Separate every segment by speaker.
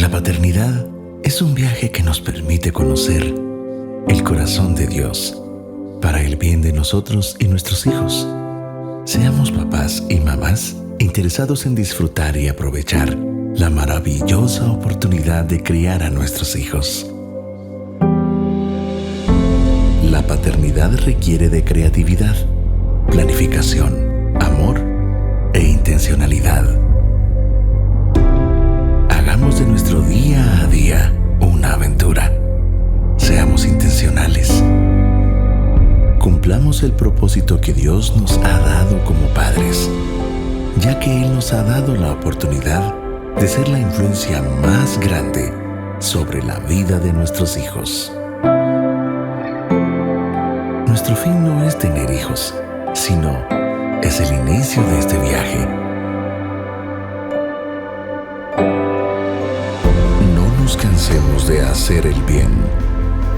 Speaker 1: La paternidad es un viaje que nos permite conocer el corazón de Dios para el bien de nosotros y nuestros hijos. Seamos papás y mamás interesados en disfrutar y aprovechar la maravillosa oportunidad de criar a nuestros hijos. La paternidad requiere de creatividad, planificación, amor e intencionalidad. Hagamos de nuestro día a día una aventura. Seamos intencionales. Cumplamos el propósito que Dios nos ha dado como padres, ya que Él nos ha dado la oportunidad de ser la influencia más grande sobre la vida de nuestros hijos. Nuestro fin no es tener hijos, sino es el inicio de este viaje. No nos cansemos de hacer el bien,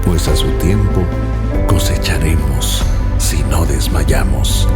Speaker 1: pues a su tiempo cosecharemos si no desmayamos.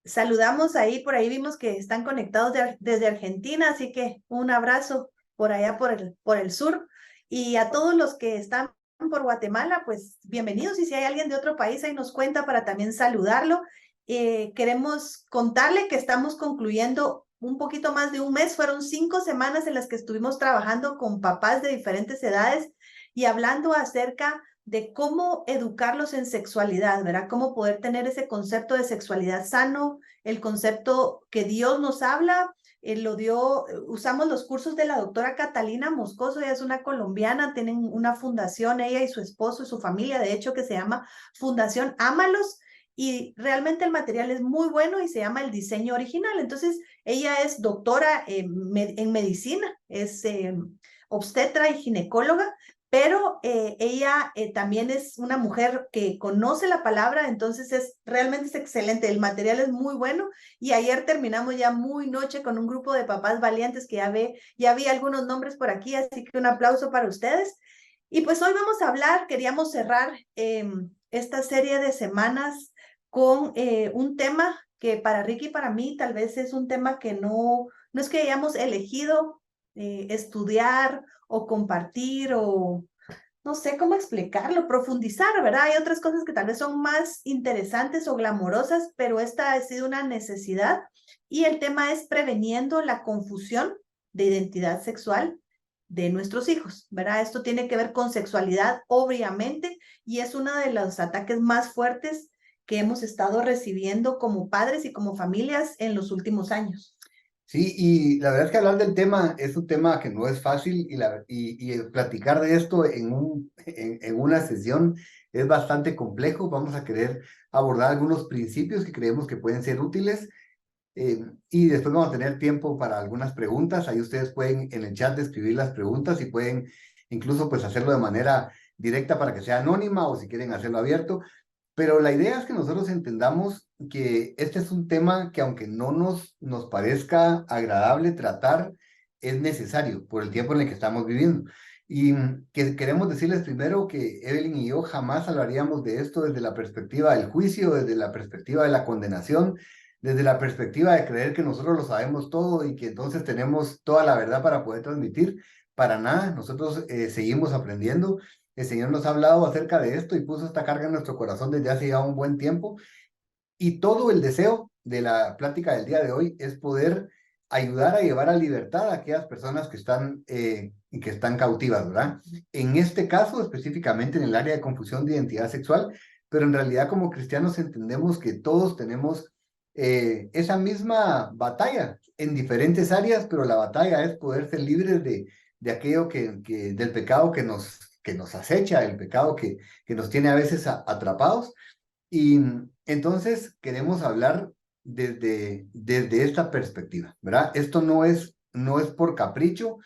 Speaker 2: Saludamos ahí, por ahí vimos que están conectados desde Argentina, así que un abrazo por allá por el sur. Y a todos los que están por Guatemala, pues bienvenidos. Y si hay alguien de otro país, ahí nos cuenta para también saludarlo. Queremos contarle que estamos concluyendo un poquito más de un mes. Fueron 5 semanas en las que estuvimos trabajando con papás de diferentes edades y hablando acerca de cómo educarlos en sexualidad, ¿verdad? Cómo poder tener ese concepto de sexualidad sano, el concepto que Dios nos habla, usamos los cursos de la doctora Catalina Moscoso. Ella es una colombiana, tienen una fundación, ella y su esposo y su familia, de hecho, que se llama Fundación Ámalos, y realmente el material es muy bueno y se llama El Diseño Original. Entonces, ella es doctora en medicina, es obstetra y ginecóloga, pero ella también es una mujer que conoce la palabra, entonces realmente es excelente, el material es muy bueno, y ayer terminamos ya muy noche con un grupo de papás valientes que ya vi algunos nombres por aquí, así que un aplauso para ustedes. Y pues hoy vamos a hablar, queríamos cerrar esta serie de semanas con un tema que para Ricky y para mí tal vez es un tema que no es que hayamos elegido estudiar o compartir o no sé cómo explicarlo, profundizar, ¿verdad? Hay otras cosas que tal vez son más interesantes o glamorosas, pero esta ha sido una necesidad, y el tema es preveniendo la confusión de identidad sexual de nuestros hijos, ¿verdad? Esto tiene que ver con sexualidad, obviamente, y es uno de los ataques más fuertes que hemos estado recibiendo como padres y como familias en los últimos años.
Speaker 3: Sí, y la verdad es que hablar del tema es un tema que no es fácil, y platicar de esto en una sesión es bastante complejo. Vamos a querer abordar algunos principios que creemos que pueden ser útiles, y después vamos a tener tiempo para algunas preguntas. Ahí ustedes pueden en el chat escribir las preguntas y pueden incluso pues hacerlo de manera directa para que sea anónima, o si quieren hacerlo abierto. Pero la idea es que nosotros entendamos que este es un tema que, aunque no nos parezca agradable tratar, es necesario por el tiempo en el que estamos viviendo. Y que queremos decirles primero que Evelyn y yo jamás hablaríamos de esto desde la perspectiva del juicio, desde la perspectiva de la condenación, desde la perspectiva de creer que nosotros lo sabemos todo y que entonces tenemos toda la verdad para poder transmitir. Para nada, nosotros seguimos aprendiendo. El Señor nos ha hablado acerca de esto y puso esta carga en nuestro corazón desde hace ya un buen tiempo. Y todo el deseo de la plática del día de hoy es poder ayudar a llevar a libertad a aquellas personas que están cautivas, ¿verdad? En este caso, específicamente en el área de confusión de identidad sexual, pero en realidad como cristianos entendemos que todos tenemos esa misma batalla en diferentes áreas, pero la batalla es poder ser libres de aquello del pecado que nos acecha, el pecado que nos tiene a veces atrapados. Y entonces queremos hablar desde esta perspectiva, ¿verdad? Esto no es por capricho.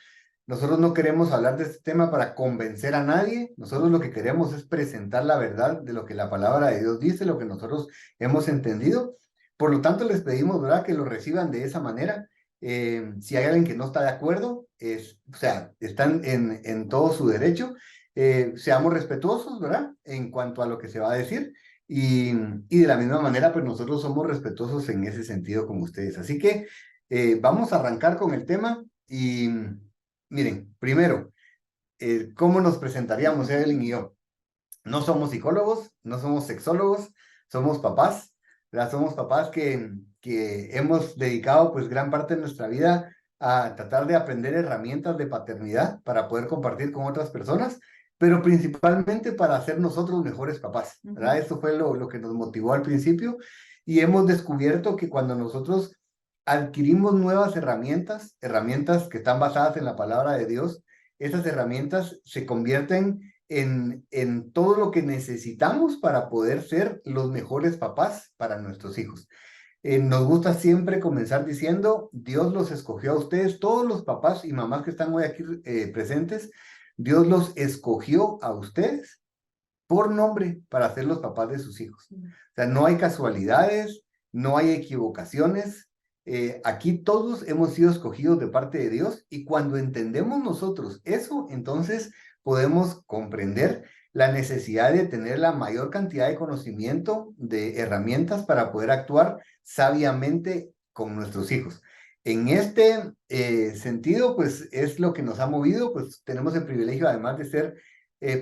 Speaker 3: Nosotros no queremos hablar de este tema para convencer a nadie. Nosotros lo que queremos es presentar la verdad de lo que la palabra de Dios dice, lo que nosotros hemos entendido. Por lo tanto, les pedimos, ¿verdad?, que lo reciban de esa manera. Si hay alguien que no está de acuerdo, o sea, están en todo su derecho. Seamos respetuosos, ¿verdad?, en cuanto a lo que se va a decir. y de la misma manera, pues nosotros somos respetuosos en ese sentido con ustedes. Así que vamos a arrancar con el tema y miren, primero, ¿cómo nos presentaríamos Evelyn y yo? No somos psicólogos, no somos sexólogos, somos papás, ¿verdad? Somos papás que hemos dedicado pues gran parte de nuestra vida a tratar de aprender herramientas de paternidad para poder compartir con otras personas, pero principalmente para hacer nosotros mejores papás, ¿verdad? Eso fue lo que nos motivó al principio y hemos descubierto que cuando nosotros adquirimos nuevas herramientas que están basadas en la palabra de Dios, esas herramientas se convierten en todo lo que necesitamos para poder ser los mejores papás para nuestros hijos. Nos gusta siempre comenzar diciendo, Dios los escogió a ustedes, todos los papás y mamás que están hoy aquí presentes, Dios los escogió a ustedes por nombre para ser los papás de sus hijos. O sea, no hay casualidades, no hay equivocaciones. Aquí todos hemos sido escogidos de parte de Dios y cuando entendemos nosotros eso, entonces podemos comprender la necesidad de tener la mayor cantidad de conocimiento, de herramientas para poder actuar sabiamente con nuestros hijos. En este sentido, pues es lo que nos ha movido, pues tenemos el privilegio además de ser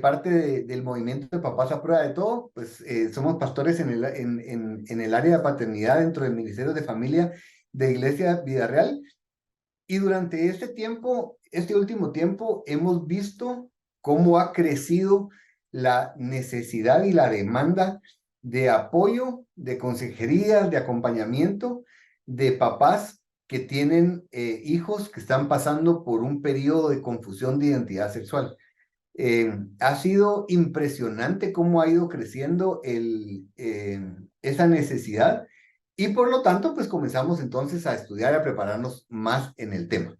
Speaker 3: parte del movimiento de Papás a Prueba de Todo, pues somos pastores en el área de paternidad dentro del Ministerio de Familia de Iglesia Vida Real. Y durante este tiempo, este último tiempo, hemos visto cómo ha crecido la necesidad y la demanda de apoyo, de consejería, de acompañamiento de papás que tienen hijos que están pasando por un periodo de confusión de identidad sexual. Ha sido impresionante cómo ha ido creciendo esa necesidad y por lo tanto, pues comenzamos entonces a estudiar y a prepararnos más en el tema.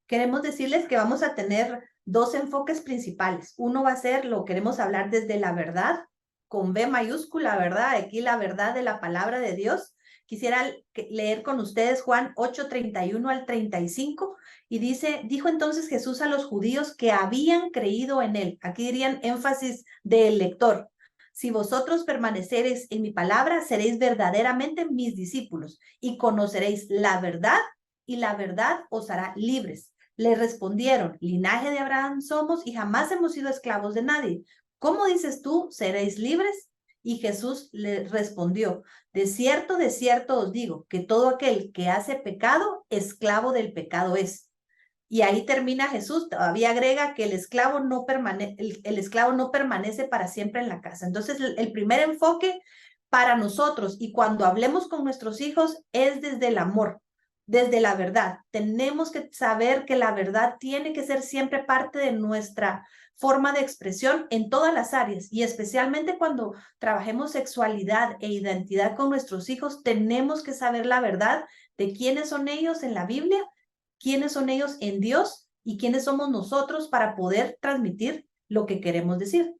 Speaker 2: Queremos decirles que vamos a tener dos enfoques principales. Uno va a ser, lo queremos hablar desde la verdad, con B mayúscula, ¿verdad? Aquí la verdad de la palabra de Dios. Quisiera leer con ustedes Juan 8:31 al 35 y dice, dijo entonces Jesús a los judíos que habían creído en él. Aquí dirían énfasis del lector. Si vosotros permanecereis en mi palabra, seréis verdaderamente mis discípulos y conoceréis la verdad y la verdad os hará libres. Le respondieron, linaje de Abraham somos y jamás hemos sido esclavos de nadie. ¿Cómo dices tú, seréis libres? Y Jesús le respondió, de cierto os digo, que todo aquel que hace pecado, esclavo del pecado es. Y ahí termina Jesús, todavía agrega que el esclavo no permanece para siempre en la casa. Entonces, el primer enfoque para nosotros y cuando hablemos con nuestros hijos es desde el amor, desde la verdad. Tenemos que saber que la verdad tiene que ser siempre parte de nuestra forma de expresión en todas las áreas y especialmente cuando trabajemos sexualidad e identidad con nuestros hijos, tenemos que saber la verdad de quiénes son ellos en la Biblia, quiénes son ellos en Dios y quiénes somos nosotros para poder transmitir lo que queremos decir.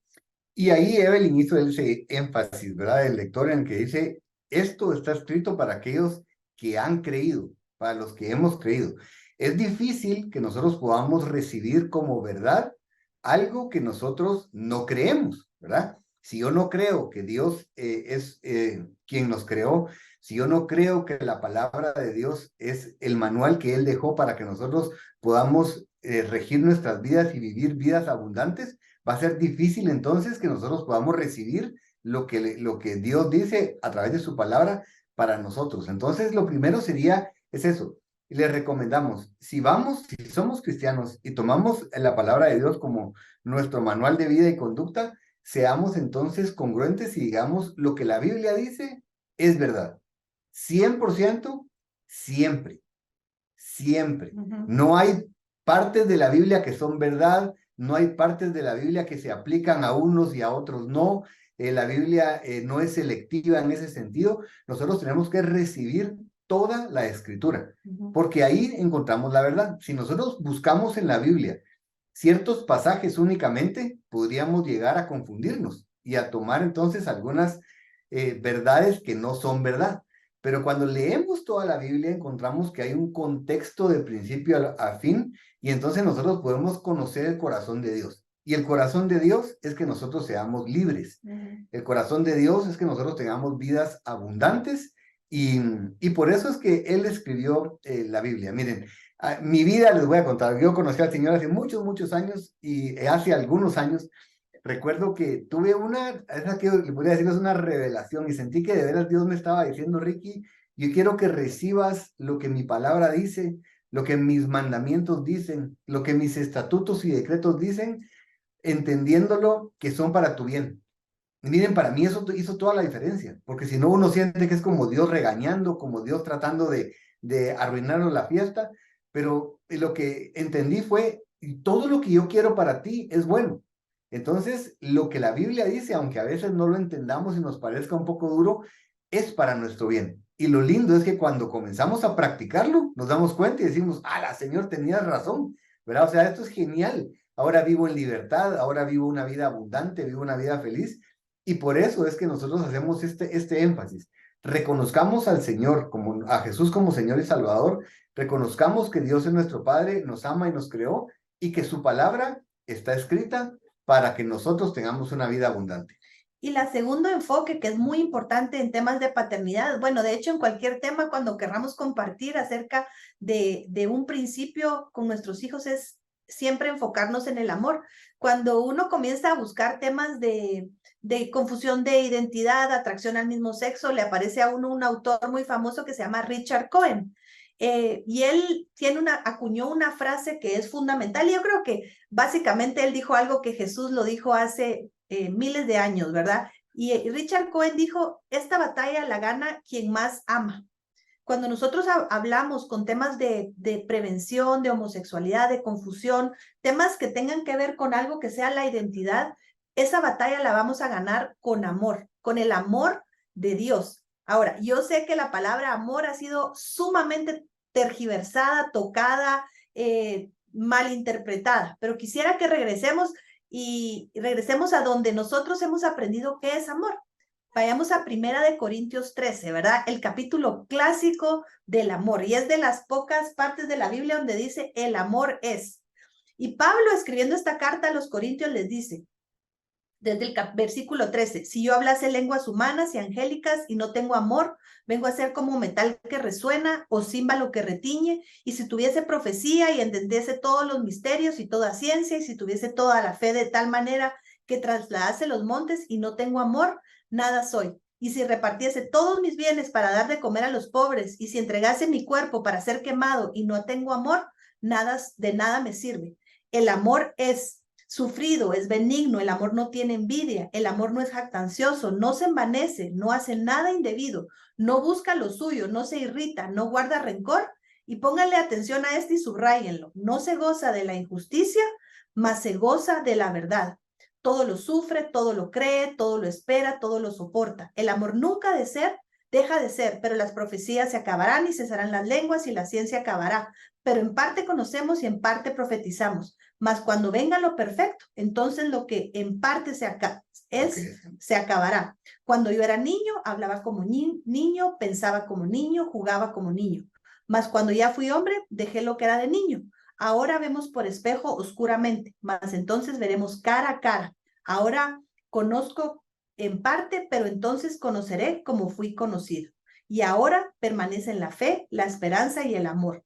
Speaker 3: Y ahí Evelyn hizo ese énfasis, ¿verdad? El lector en el que dice, esto está escrito para aquellos que han creído, para los que hemos creído. Es difícil que nosotros podamos recibir como verdad algo que nosotros no creemos, ¿verdad? Si yo no creo que Dios es quien nos creó, si yo no creo que la palabra de Dios es el manual que Él dejó para que nosotros podamos regir nuestras vidas y vivir vidas abundantes, va a ser difícil entonces que nosotros podamos recibir lo que Dios dice a través de su palabra para nosotros. Entonces, lo primero es eso. Le recomendamos, si somos cristianos y tomamos la palabra de Dios como nuestro manual de vida y conducta, seamos entonces congruentes y digamos lo que la Biblia dice es verdad. 100%, siempre. Siempre. No hay partes de la Biblia que son verdad, no hay partes de la Biblia que se aplican a unos y a otros no. La Biblia no es selectiva en ese sentido. Nosotros tenemos que recibir toda la escritura, porque ahí encontramos la verdad. Si nosotros buscamos en la Biblia ciertos pasajes únicamente, podríamos llegar a confundirnos y a tomar entonces algunas verdades que no son verdad. Pero cuando leemos toda la Biblia encontramos que hay un contexto de principio a fin y entonces nosotros podemos conocer el corazón de Dios. Y el corazón de Dios es que nosotros seamos libres. El corazón de Dios es que nosotros tengamos vidas abundantes y por eso es que Él escribió la Biblia. Miren, mi vida les voy a contar. Yo conocí al Señor hace muchos, muchos años y hace algunos años recuerdo que tuve esa que le podría decir es una revelación y sentí que de veras Dios me estaba diciendo, Ricky, yo quiero que recibas lo que mi palabra dice, lo que mis mandamientos dicen, lo que mis estatutos y decretos dicen, entendiéndolo que son para tu bien. Y miren, para mí eso hizo toda la diferencia, porque si no uno siente que es como Dios regañando, como Dios tratando de arruinarnos la fiesta, pero lo que entendí fue, todo lo que yo quiero para ti es bueno. Entonces, lo que la Biblia dice, aunque a veces no lo entendamos y nos parezca un poco duro, es para nuestro bien. Y lo lindo es que cuando comenzamos a practicarlo, nos damos cuenta y decimos, la Señor, tenías razón, ¿verdad? O sea, esto es genial. Ahora vivo en libertad, ahora vivo una vida abundante, vivo una vida feliz. Y por eso es que nosotros hacemos este énfasis. Reconozcamos al Señor, a Jesús como Señor y Salvador. Reconozcamos que Dios es nuestro Padre, nos ama y nos creó y que su palabra está escrita para que nosotros tengamos una vida abundante.
Speaker 2: Y la segundo enfoque, que es muy importante en temas de paternidad, bueno, de hecho en cualquier tema cuando querramos compartir acerca de un principio con nuestros hijos es siempre enfocarnos en el amor. Cuando uno comienza a buscar temas de confusión de identidad, atracción al mismo sexo, le aparece a uno un autor muy famoso que se llama Richard Cohen. Y él acuñó una frase que es fundamental y yo creo que básicamente él dijo algo que Jesús lo dijo hace miles de años, ¿verdad? Y Richard Cohen dijo, esta batalla la gana quien más ama. Cuando nosotros hablamos con temas de prevención, de homosexualidad, de confusión, temas que tengan que ver con algo que sea la identidad, esa batalla la vamos a ganar con amor, con el amor de Dios. Ahora, yo sé que la palabra amor ha sido sumamente tergiversada, tocada, malinterpretada, pero quisiera que regresemos a donde nosotros hemos aprendido qué es amor. Vayamos a 1 Corintios 13, ¿verdad? El capítulo clásico del amor. Y es de las pocas partes de la Biblia donde dice el amor es. Y Pablo, escribiendo esta carta a los Corintios, les dice, desde el versículo 13, si yo hablase lenguas humanas y angélicas y no tengo amor, vengo a ser como metal que resuena o címbalo que retiñe, y si tuviese profecía y entendiese todos los misterios y toda ciencia, y si tuviese toda la fe de tal manera que trasladase los montes y no tengo amor, nada soy. Y si repartiese todos mis bienes para dar de comer a los pobres, y si entregase mi cuerpo para ser quemado y no tengo amor, de nada me sirve. El amor es sufrido, es benigno, el amor no tiene envidia, el amor no es jactancioso, no se envanece, no hace nada indebido, no busca lo suyo, no se irrita, no guarda rencor. Y pónganle atención a y subráyenlo. No se goza de la injusticia, mas se goza de la verdad. Todo lo sufre, todo lo cree, todo lo espera, todo lo soporta. El amor nunca deja de ser, pero las profecías se acabarán y cesarán las lenguas y la ciencia acabará. Pero en parte conocemos y en parte profetizamos. Mas cuando venga lo perfecto, entonces lo que en parte se acabará. Cuando yo era niño, hablaba como niño, pensaba como niño, jugaba como niño. Mas cuando ya fui hombre, dejé lo que era de niño. Ahora vemos por espejo oscuramente, mas entonces veremos cara a cara. Ahora conozco en parte, pero entonces conoceré como fui conocido. Y ahora permanecen la fe, la esperanza y el amor.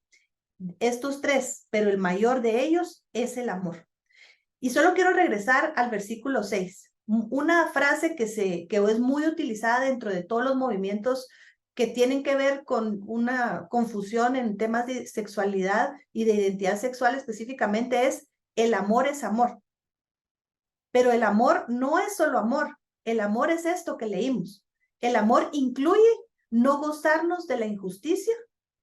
Speaker 2: Estos tres, pero el mayor de ellos es el amor. Y solo quiero regresar al versículo 6, una frase que es muy utilizada dentro de todos los movimientos que tienen que ver con una confusión en temas de sexualidad y de identidad sexual específicamente es, el amor es amor. Pero el amor no es solo amor, el amor es esto que leímos. El amor incluye no gozarnos de la injusticia,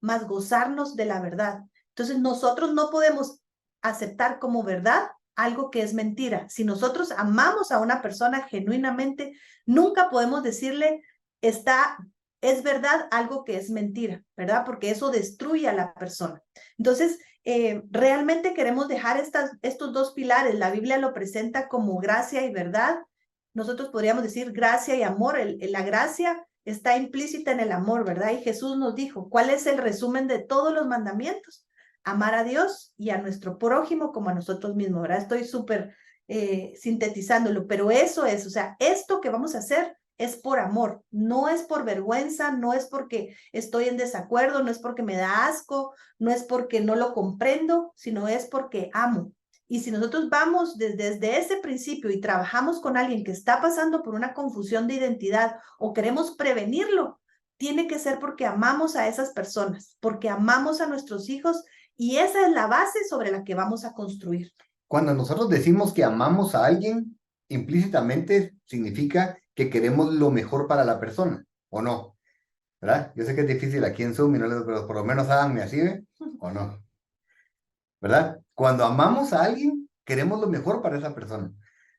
Speaker 2: mas gozarnos de la verdad. Entonces nosotros no podemos aceptar como verdad algo que es mentira. Si nosotros amamos a una persona genuinamente, nunca podemos decirle es verdad algo que es mentira, ¿verdad? Porque eso destruye a la persona. Entonces, realmente queremos dejar estos dos pilares. La Biblia lo presenta como gracia y verdad. Nosotros podríamos decir gracia y amor. La gracia está implícita en el amor, ¿verdad? Y Jesús nos dijo, ¿cuál es el resumen de todos los mandamientos? Amar a Dios y a nuestro prójimo como a nosotros mismos, ¿verdad? Estoy súper sintetizándolo, pero eso es, o sea, esto que vamos a hacer es por amor, no es por vergüenza, no es porque estoy en desacuerdo, no es porque me da asco, no es porque no lo comprendo, sino es porque amo. Y si nosotros vamos desde ese principio y trabajamos con alguien que está pasando por una confusión de identidad o queremos prevenirlo, tiene que ser porque amamos a esas personas, porque amamos a nuestros hijos y esa es la base sobre la que vamos a construir.
Speaker 3: Cuando nosotros decimos que amamos a alguien, implícitamente significa que queremos lo mejor para la persona, ¿o no? ¿Verdad? Yo sé que es difícil aquí en Zoom, pero por lo menos háganme así, ¿ve? ¿O no? ¿Verdad? Cuando amamos a alguien, queremos lo mejor para esa persona.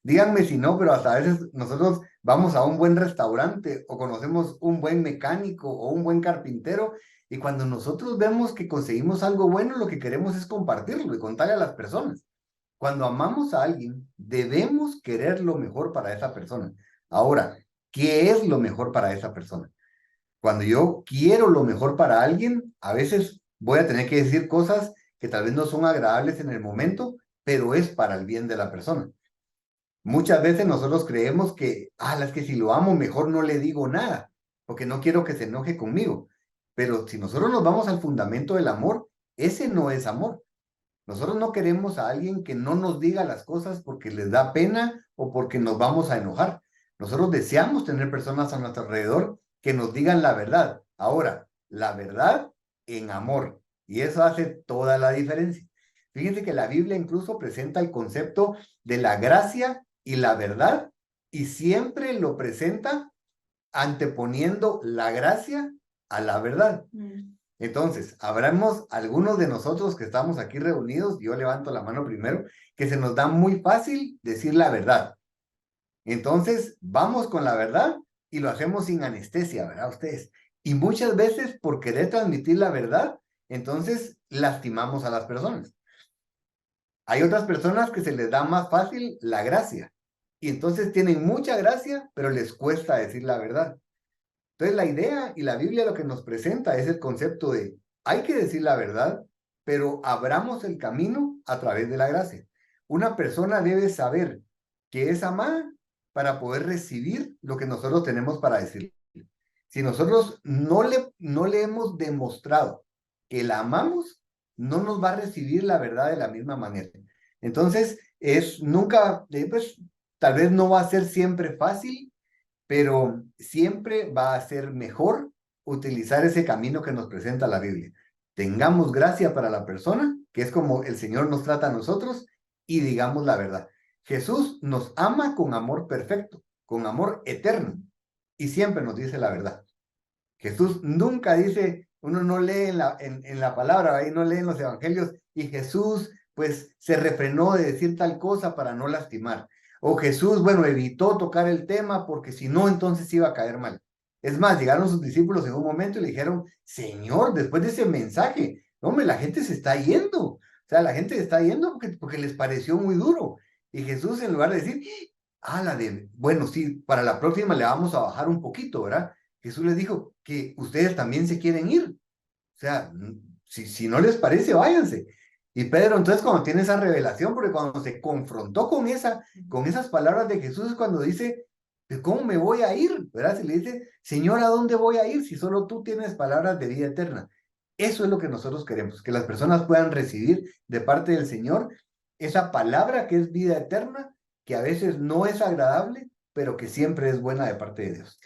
Speaker 3: Díganme si no, pero hasta a veces nosotros vamos a un buen restaurante o conocemos un buen mecánico o un buen carpintero y cuando nosotros vemos que conseguimos algo bueno, lo que queremos es compartirlo y contarle a las personas. Cuando amamos a alguien, debemos querer lo mejor para esa persona. Ahora, ¿qué es lo mejor para esa persona? Cuando yo quiero lo mejor para alguien, a veces voy a tener que decir cosas que tal vez no son agradables en el momento, pero es para el bien de la persona. Muchas veces nosotros creemos que, es que si lo amo, mejor no le digo nada, porque no quiero que se enoje conmigo. Pero si nosotros nos vamos al fundamento del amor, ese no es amor. Nosotros no queremos a alguien que no nos diga las cosas porque les da pena o porque nos vamos a enojar. Nosotros deseamos tener personas a nuestro alrededor que nos digan la verdad. Ahora, la verdad en amor. Y eso hace toda la diferencia. Fíjense que la Biblia incluso presenta el concepto de la gracia y la verdad y siempre lo presenta anteponiendo la gracia a la verdad. Entonces, habremos algunos de nosotros que estamos aquí reunidos, yo levanto la mano primero, que se nos da muy fácil decir la verdad. Entonces, vamos con la verdad y lo hacemos sin anestesia, ¿verdad? Ustedes. Y muchas veces, por querer transmitir la verdad, entonces lastimamos a las personas. Hay otras personas que se les da más fácil la gracia. Y entonces tienen mucha gracia, pero les cuesta decir la verdad. Entonces la idea y la Biblia lo que nos presenta es el concepto de hay que decir la verdad, pero abramos el camino a través de la gracia. Una persona debe saber que es amada para poder recibir lo que nosotros tenemos para decir. Si nosotros no le hemos demostrado que la amamos, no nos va a recibir la verdad de la misma manera. Entonces, pues, tal vez no va a ser siempre fácil, pero siempre va a ser mejor utilizar ese camino que nos presenta la Biblia. Tengamos gracia para la persona, que es como el Señor nos trata a nosotros, y digamos la verdad. Jesús nos ama con amor perfecto, con amor eterno, y siempre nos dice la verdad. Jesús nunca dice, uno no lee en la palabra, ahí no lee en los evangelios, y Jesús pues se refrenó de decir tal cosa para no lastimar. O Jesús, bueno, evitó tocar el tema porque si no, entonces iba a caer mal. Es más, llegaron sus discípulos en un momento y le dijeron, Señor, después de ese mensaje, hombre, la gente se está yendo. O sea, la gente se está yendo porque les pareció muy duro. Y Jesús, en lugar de decir, bueno, sí, para la próxima le vamos a bajar un poquito, ¿verdad? Jesús les dijo que ustedes también se quieren ir. O sea, si no les parece, váyanse. Y Pedro, entonces, cuando tiene esa revelación, porque cuando se confrontó con esas palabras de Jesús, es cuando dice, ¿cómo me voy a ir? ¿Verdad? Si le dice, Señor, ¿a dónde voy a ir si solo tú tienes palabras de vida eterna? Eso es lo que nosotros queremos, que las personas puedan recibir de parte del Señor esa palabra que es vida eterna, que a veces no es agradable, pero que siempre es buena de parte de Dios.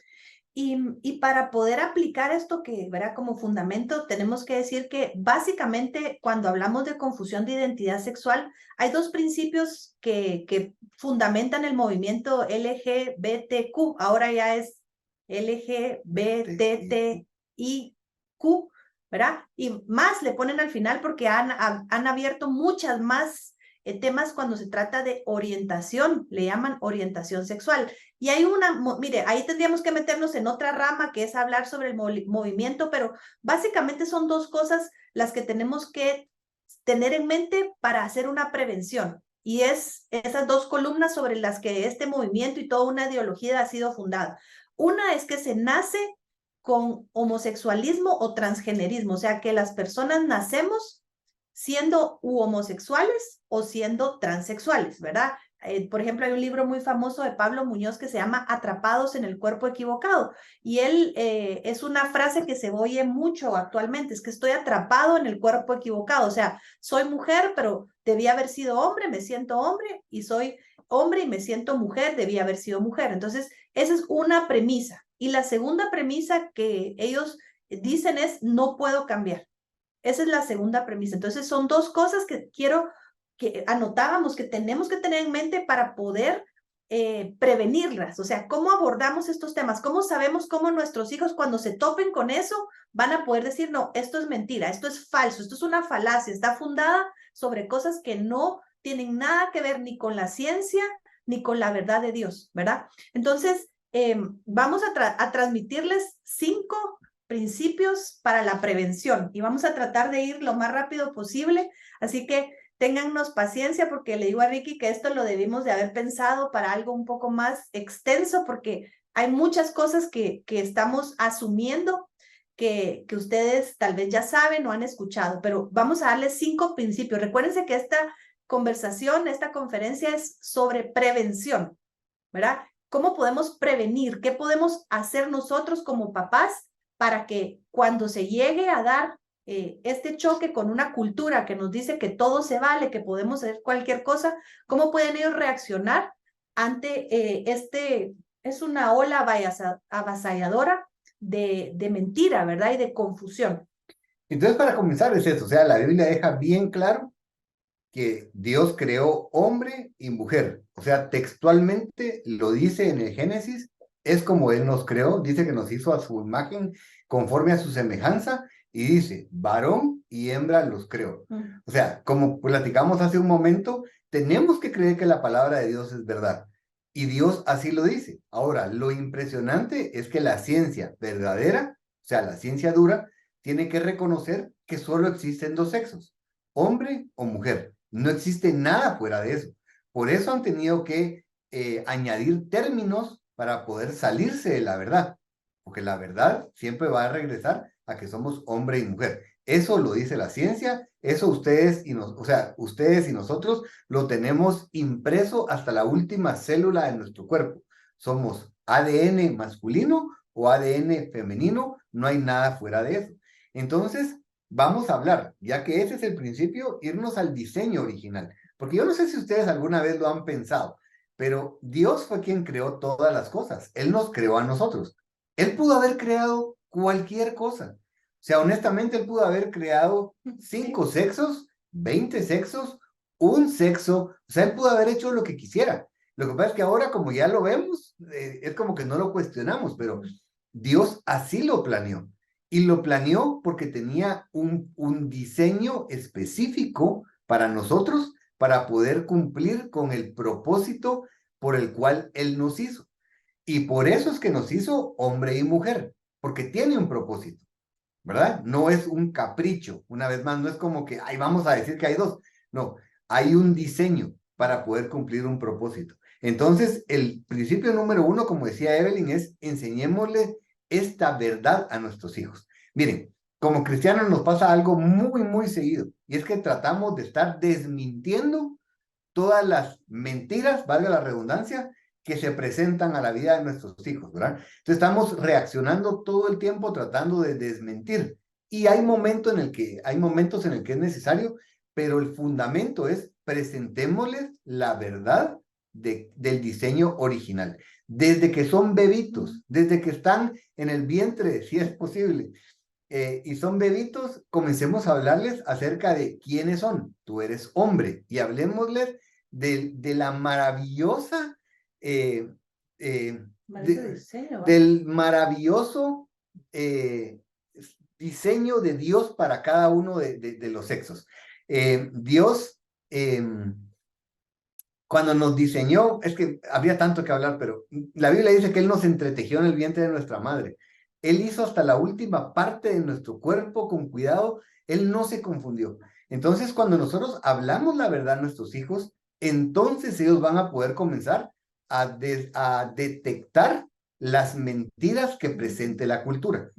Speaker 2: Y para poder aplicar esto que verá como fundamento, tenemos que decir que básicamente cuando hablamos de confusión de identidad sexual, hay dos principios que fundamentan el movimiento LGBTQ. Ahora ya es LGBTIQ, ¿verdad? Y más le ponen al final porque han abierto muchas más temas cuando se trata de orientación, le llaman orientación sexual. Y hay mire, ahí tendríamos que meternos en otra rama que es hablar sobre el movimiento, pero básicamente son dos cosas las que tenemos que tener en mente para hacer una prevención. Y es esas dos columnas sobre las que este movimiento y toda una ideología ha sido fundada. Una es que se nace con homosexualismo o transgenerismo, o sea, que las personas nacemos siendo homosexuales o siendo transexuales, ¿verdad? Por ejemplo, hay un libro muy famoso de Pablo Muñoz que se llama Atrapados en el cuerpo equivocado. Y él es una frase que se oye mucho actualmente, es que estoy atrapado en el cuerpo equivocado. O sea, soy mujer, pero debía haber sido hombre, me siento hombre, y soy hombre y me siento mujer, debía haber sido mujer. Entonces, esa es una premisa. Y la segunda premisa que ellos dicen es, no puedo cambiar. Esa es la segunda premisa. Entonces, son dos cosas que quiero que anotábamos que tenemos que tener en mente para poder prevenirlas. O sea, ¿cómo abordamos estos temas? ¿Cómo sabemos cómo nuestros hijos cuando se topen con eso van a poder decir, no, esto es mentira, esto es falso, esto es una falacia, está fundada sobre cosas que no tienen nada que ver ni con la ciencia ni con la verdad de Dios, ¿verdad? Entonces, vamos a transmitirles 5 principios para la prevención y vamos a tratar de ir lo más rápido posible. Así que téngannos paciencia porque le digo a Ricky que esto lo debimos de haber pensado para algo un poco más extenso porque hay muchas cosas que estamos asumiendo que ustedes tal vez ya saben o han escuchado, pero vamos a darles 5 principios. Recuérdense que esta conversación, esta conferencia es sobre prevención, ¿verdad? ¿Cómo podemos prevenir? ¿Qué podemos hacer nosotros como papás para que cuando se llegue a dar este choque con una cultura que nos dice que todo se vale, que podemos hacer cualquier cosa, cómo pueden ellos reaccionar ante es una ola avasalladora de mentira, ¿verdad? Y de confusión.
Speaker 3: Entonces, para comenzar es eso, o sea, la Biblia deja bien claro que Dios creó hombre y mujer. O sea, textualmente lo dice en el Génesis, es como Él nos creó, dice que nos hizo a su imagen, conforme a su semejanza, y dice, varón y hembra los creó. O sea, como platicamos hace un momento, tenemos que creer que la palabra de Dios es verdad. Y Dios así lo dice. Ahora, lo impresionante es que la ciencia verdadera, o sea, la ciencia dura, tiene que reconocer que solo existen dos sexos, hombre o mujer. No existe nada fuera de eso. Por eso han tenido que añadir términos para poder salirse de la verdad, porque la verdad siempre va a regresar a que somos hombre y mujer. Eso lo dice la ciencia, eso ustedes y ustedes y nosotros lo tenemos impreso hasta la última célula de nuestro cuerpo. Somos ADN masculino o ADN femenino, no hay nada fuera de eso. Entonces, vamos a hablar, ya que ese es el principio, irnos al diseño original. Porque yo no sé si ustedes alguna vez lo han pensado, pero Dios fue quien creó todas las cosas. Él nos creó a nosotros. Él pudo haber creado cualquier cosa. O sea, honestamente, él pudo haber creado 5 sexos, 20 sexos, un sexo. O sea, él pudo haber hecho lo que quisiera. Lo que pasa es que ahora, como ya lo vemos, es como que no lo cuestionamos, pero Dios así lo planeó. Y lo planeó porque tenía un diseño específico para nosotros, para poder cumplir con el propósito por el cual Él nos hizo. Y por eso es que nos hizo hombre y mujer, porque tiene un propósito, ¿verdad? No es un capricho, una vez más, no es como que, ay, vamos a decir que hay dos. No, hay un diseño para poder cumplir un propósito. Entonces, el principio número 1, como decía Evelyn, es enseñémosle esta verdad a nuestros hijos. Miren, como cristianos nos pasa algo muy, muy seguido, y es que tratamos de estar desmintiendo todas las mentiras, valga la redundancia, que se presentan a la vida de nuestros hijos, ¿verdad? Entonces estamos reaccionando todo el tiempo tratando de desmentir. Y hay momentos en el que es necesario, pero el fundamento es presentémosles la verdad del diseño original. Desde que son bebitos, desde que están en el vientre, si es posible, y son bebitos, comencemos a hablarles acerca de quiénes son. Tú eres hombre, y hablemosles de la maravillosa, del maravilloso diseño de Dios para cada uno de los sexos. Dios, cuando nos diseñó, es que habría tanto que hablar, pero la Biblia dice que Él nos entretejió en el vientre de nuestra madre. Él hizo hasta la última parte de nuestro cuerpo con cuidado. Él no se confundió. Entonces, cuando nosotros hablamos la verdad a nuestros hijos, entonces ellos van a poder comenzar a detectar las mentiras que presente la cultura.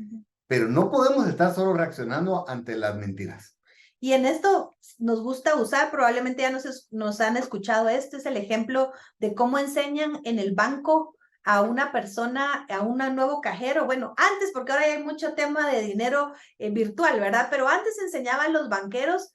Speaker 3: Pero no podemos estar solo reaccionando ante las mentiras.
Speaker 2: Y en esto nos gusta usar, probablemente ya nos han escuchado, este es el ejemplo de cómo enseñan en el banco a una persona, a un nuevo cajero. Bueno, antes, porque ahora hay mucho tema de dinero virtual, ¿verdad? Pero antes enseñaban los banqueros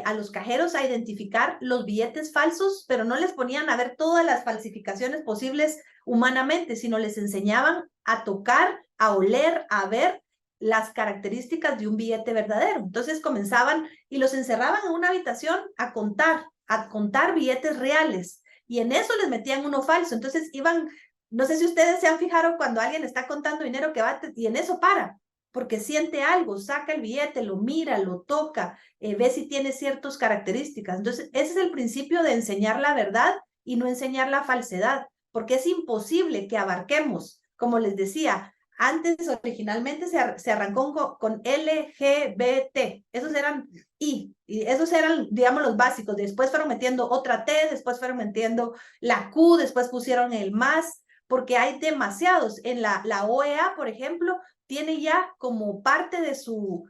Speaker 2: a los cajeros a identificar los billetes falsos, pero no les ponían a ver todas las falsificaciones posibles humanamente, sino les enseñaban a tocar, a oler, a ver las características de un billete verdadero. Entonces comenzaban y los encerraban en una habitación a contar billetes reales, y en eso les metían uno falso. Entonces iban, no sé si ustedes se han fijado cuando alguien está contando dinero que va y en eso para, porque siente algo, saca el billete, lo mira, lo toca, ve si tiene ciertas características. Entonces ese es el principio de enseñar la verdad y no enseñar la falsedad, porque es imposible que abarquemos, como les decía, antes originalmente se arrancó con LGBT, esos eran y esos eran, digamos, los básicos. Después fueron metiendo otra T, después fueron metiendo la Q, después pusieron el más, porque hay demasiados. En la OEA, por ejemplo, tiene ya como parte de su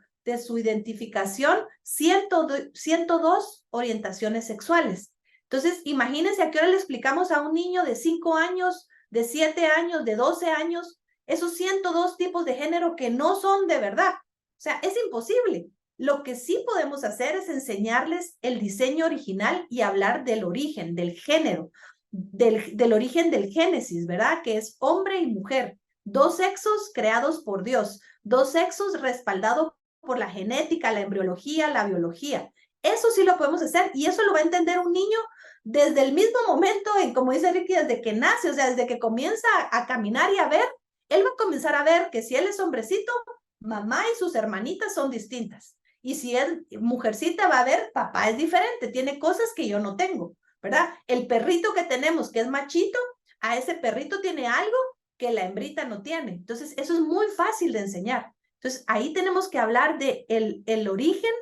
Speaker 2: identificación 102 orientaciones sexuales. Entonces, imagínense a qué hora le explicamos a un niño de 5 años, de 7 años, de 12 años, esos 102 tipos de género que no son de verdad. O sea, es imposible. Lo que sí podemos hacer es enseñarles el diseño original y hablar del origen, del género, del origen del Génesis, ¿verdad? Que es hombre y mujer, dos sexos creados por Dios, dos sexos respaldados por la genética, la embriología, la biología. Eso sí lo podemos hacer, y eso lo va a entender un niño desde el mismo momento, como dice Ricky, desde que nace, o sea, desde que comienza a caminar y a ver, él va a comenzar a ver que si él es hombrecito, mamá y sus hermanitas son distintas. Y si es mujercita, va a ver, papá es diferente, tiene cosas que yo no tengo, ¿verdad? El perrito que tenemos, que es machito, a ese perrito tiene algo que la hembrita no tiene. Entonces, eso es muy fácil de enseñar. Entonces, ahí tenemos que hablar de el origen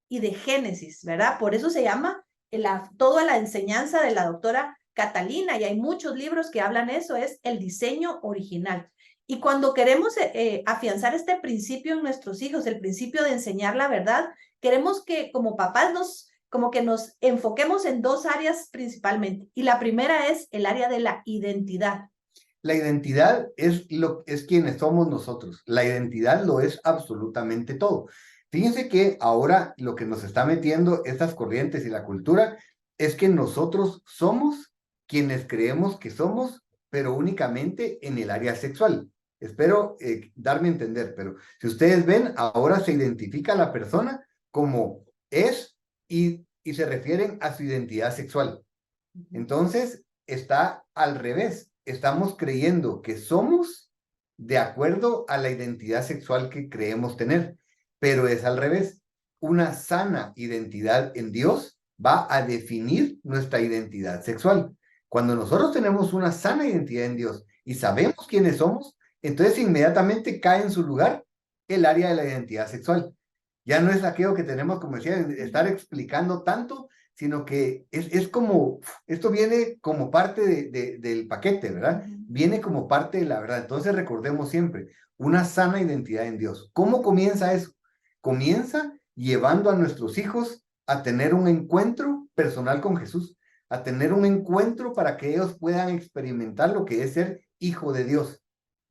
Speaker 2: y de Génesis, ¿verdad? Por eso se llama toda la enseñanza de la doctora Catalina, y hay muchos libros que hablan eso, es el diseño original. Y cuando queremos afianzar este principio en nuestros hijos, el principio de enseñar la verdad, queremos que como papás como que nos enfoquemos en dos áreas principalmente. Y la primera es el área de la identidad.
Speaker 3: La identidad es quienes somos nosotros. La identidad lo es absolutamente todo. Fíjense que ahora lo que nos está metiendo estas corrientes y la cultura es que nosotros somos quienes creemos que somos, pero únicamente en el área sexual. Espero darme a entender, pero si ustedes ven, ahora se identifica a la persona como es y se refieren a su identidad sexual. Entonces, está al revés. Estamos creyendo que somos de acuerdo a la identidad sexual que creemos tener, pero es al revés. Una sana identidad en Dios va a definir nuestra identidad sexual. Cuando nosotros tenemos una sana identidad en Dios y sabemos quiénes somos, entonces inmediatamente cae en su lugar el área de la identidad sexual. Ya no es aquello que tenemos, como decía, estar explicando tanto, sino que es como, esto viene como parte del paquete, ¿verdad? Viene como parte de la verdad. Entonces recordemos siempre, una sana identidad en Dios. ¿Cómo comienza eso? Comienza llevando a nuestros hijos a tener un encuentro personal con Jesús, a tener un encuentro para que ellos puedan experimentar lo que es ser hijo de Dios.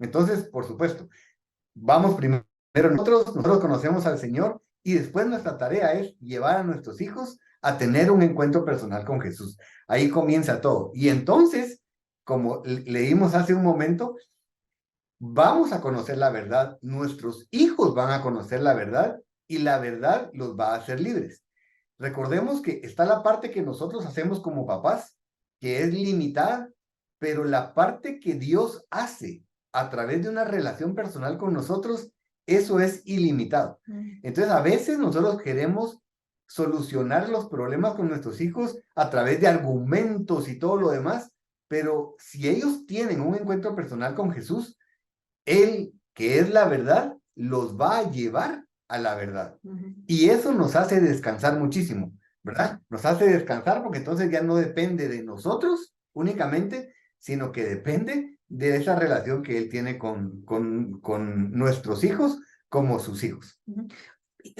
Speaker 3: Entonces, por supuesto, vamos primero nosotros conocemos al Señor, y después nuestra tarea es llevar a nuestros hijos a tener un encuentro personal con Jesús. Ahí comienza todo. Y entonces, como leímos hace un momento, vamos a conocer la verdad, nuestros hijos van a conocer la verdad, y la verdad los va a hacer libres. Recordemos que está la parte que nosotros hacemos como papás, que es limitada, pero la parte que Dios hace a través de una relación personal con nosotros, eso es ilimitado. Entonces, a veces nosotros queremos solucionar los problemas con nuestros hijos a través de argumentos y todo lo demás, pero si ellos tienen un encuentro personal con Jesús, Él, que es la verdad, los va a llevar a la verdad. Y eso nos hace descansar muchísimo, ¿verdad? Nos hace descansar porque entonces ya no depende de nosotros únicamente, sino que depende de esa relación que Él tiene con nuestros hijos como sus hijos.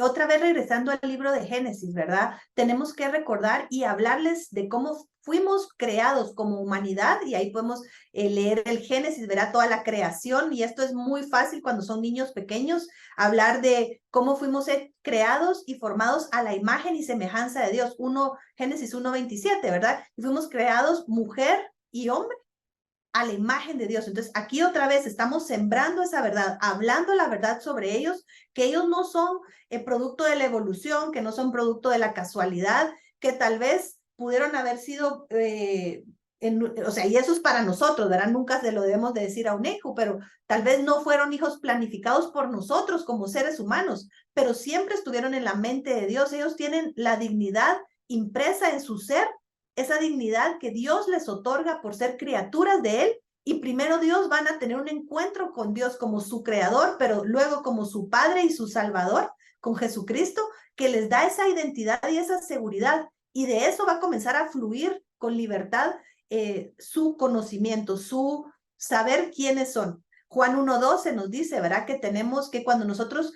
Speaker 2: otra vez regresando al libro de Génesis, ¿verdad? Tenemos que recordar y hablarles de cómo fuimos creados como humanidad, y ahí podemos leer el Génesis, verá toda la creación, y esto es muy fácil cuando son niños pequeños, hablar de cómo fuimos creados y formados a la imagen y semejanza de Dios. Génesis 1:27, ¿verdad? Y fuimos creados mujer y hombre a la imagen de Dios. Entonces, aquí otra vez estamos sembrando esa verdad, hablando la verdad sobre ellos, que ellos no son producto de la evolución, que no son producto de la casualidad, que tal vez pudieron haber sido, o sea, y eso es para nosotros, ¿verdad? Nunca se lo debemos de decir a un hijo, pero tal vez no fueron hijos planificados por nosotros como seres humanos, pero siempre estuvieron en la mente de Dios. Ellos tienen la dignidad impresa en su ser, esa dignidad que Dios les otorga por ser criaturas de Él, y primero Dios van a tener un encuentro con Dios como su creador, pero luego como su Padre y su Salvador, con Jesucristo, que les da esa identidad y esa seguridad, y de eso va a comenzar a fluir con libertad su conocimiento, su saber quiénes son. Juan 1:12 nos dice, ¿verdad? Que tenemos que cuando nosotros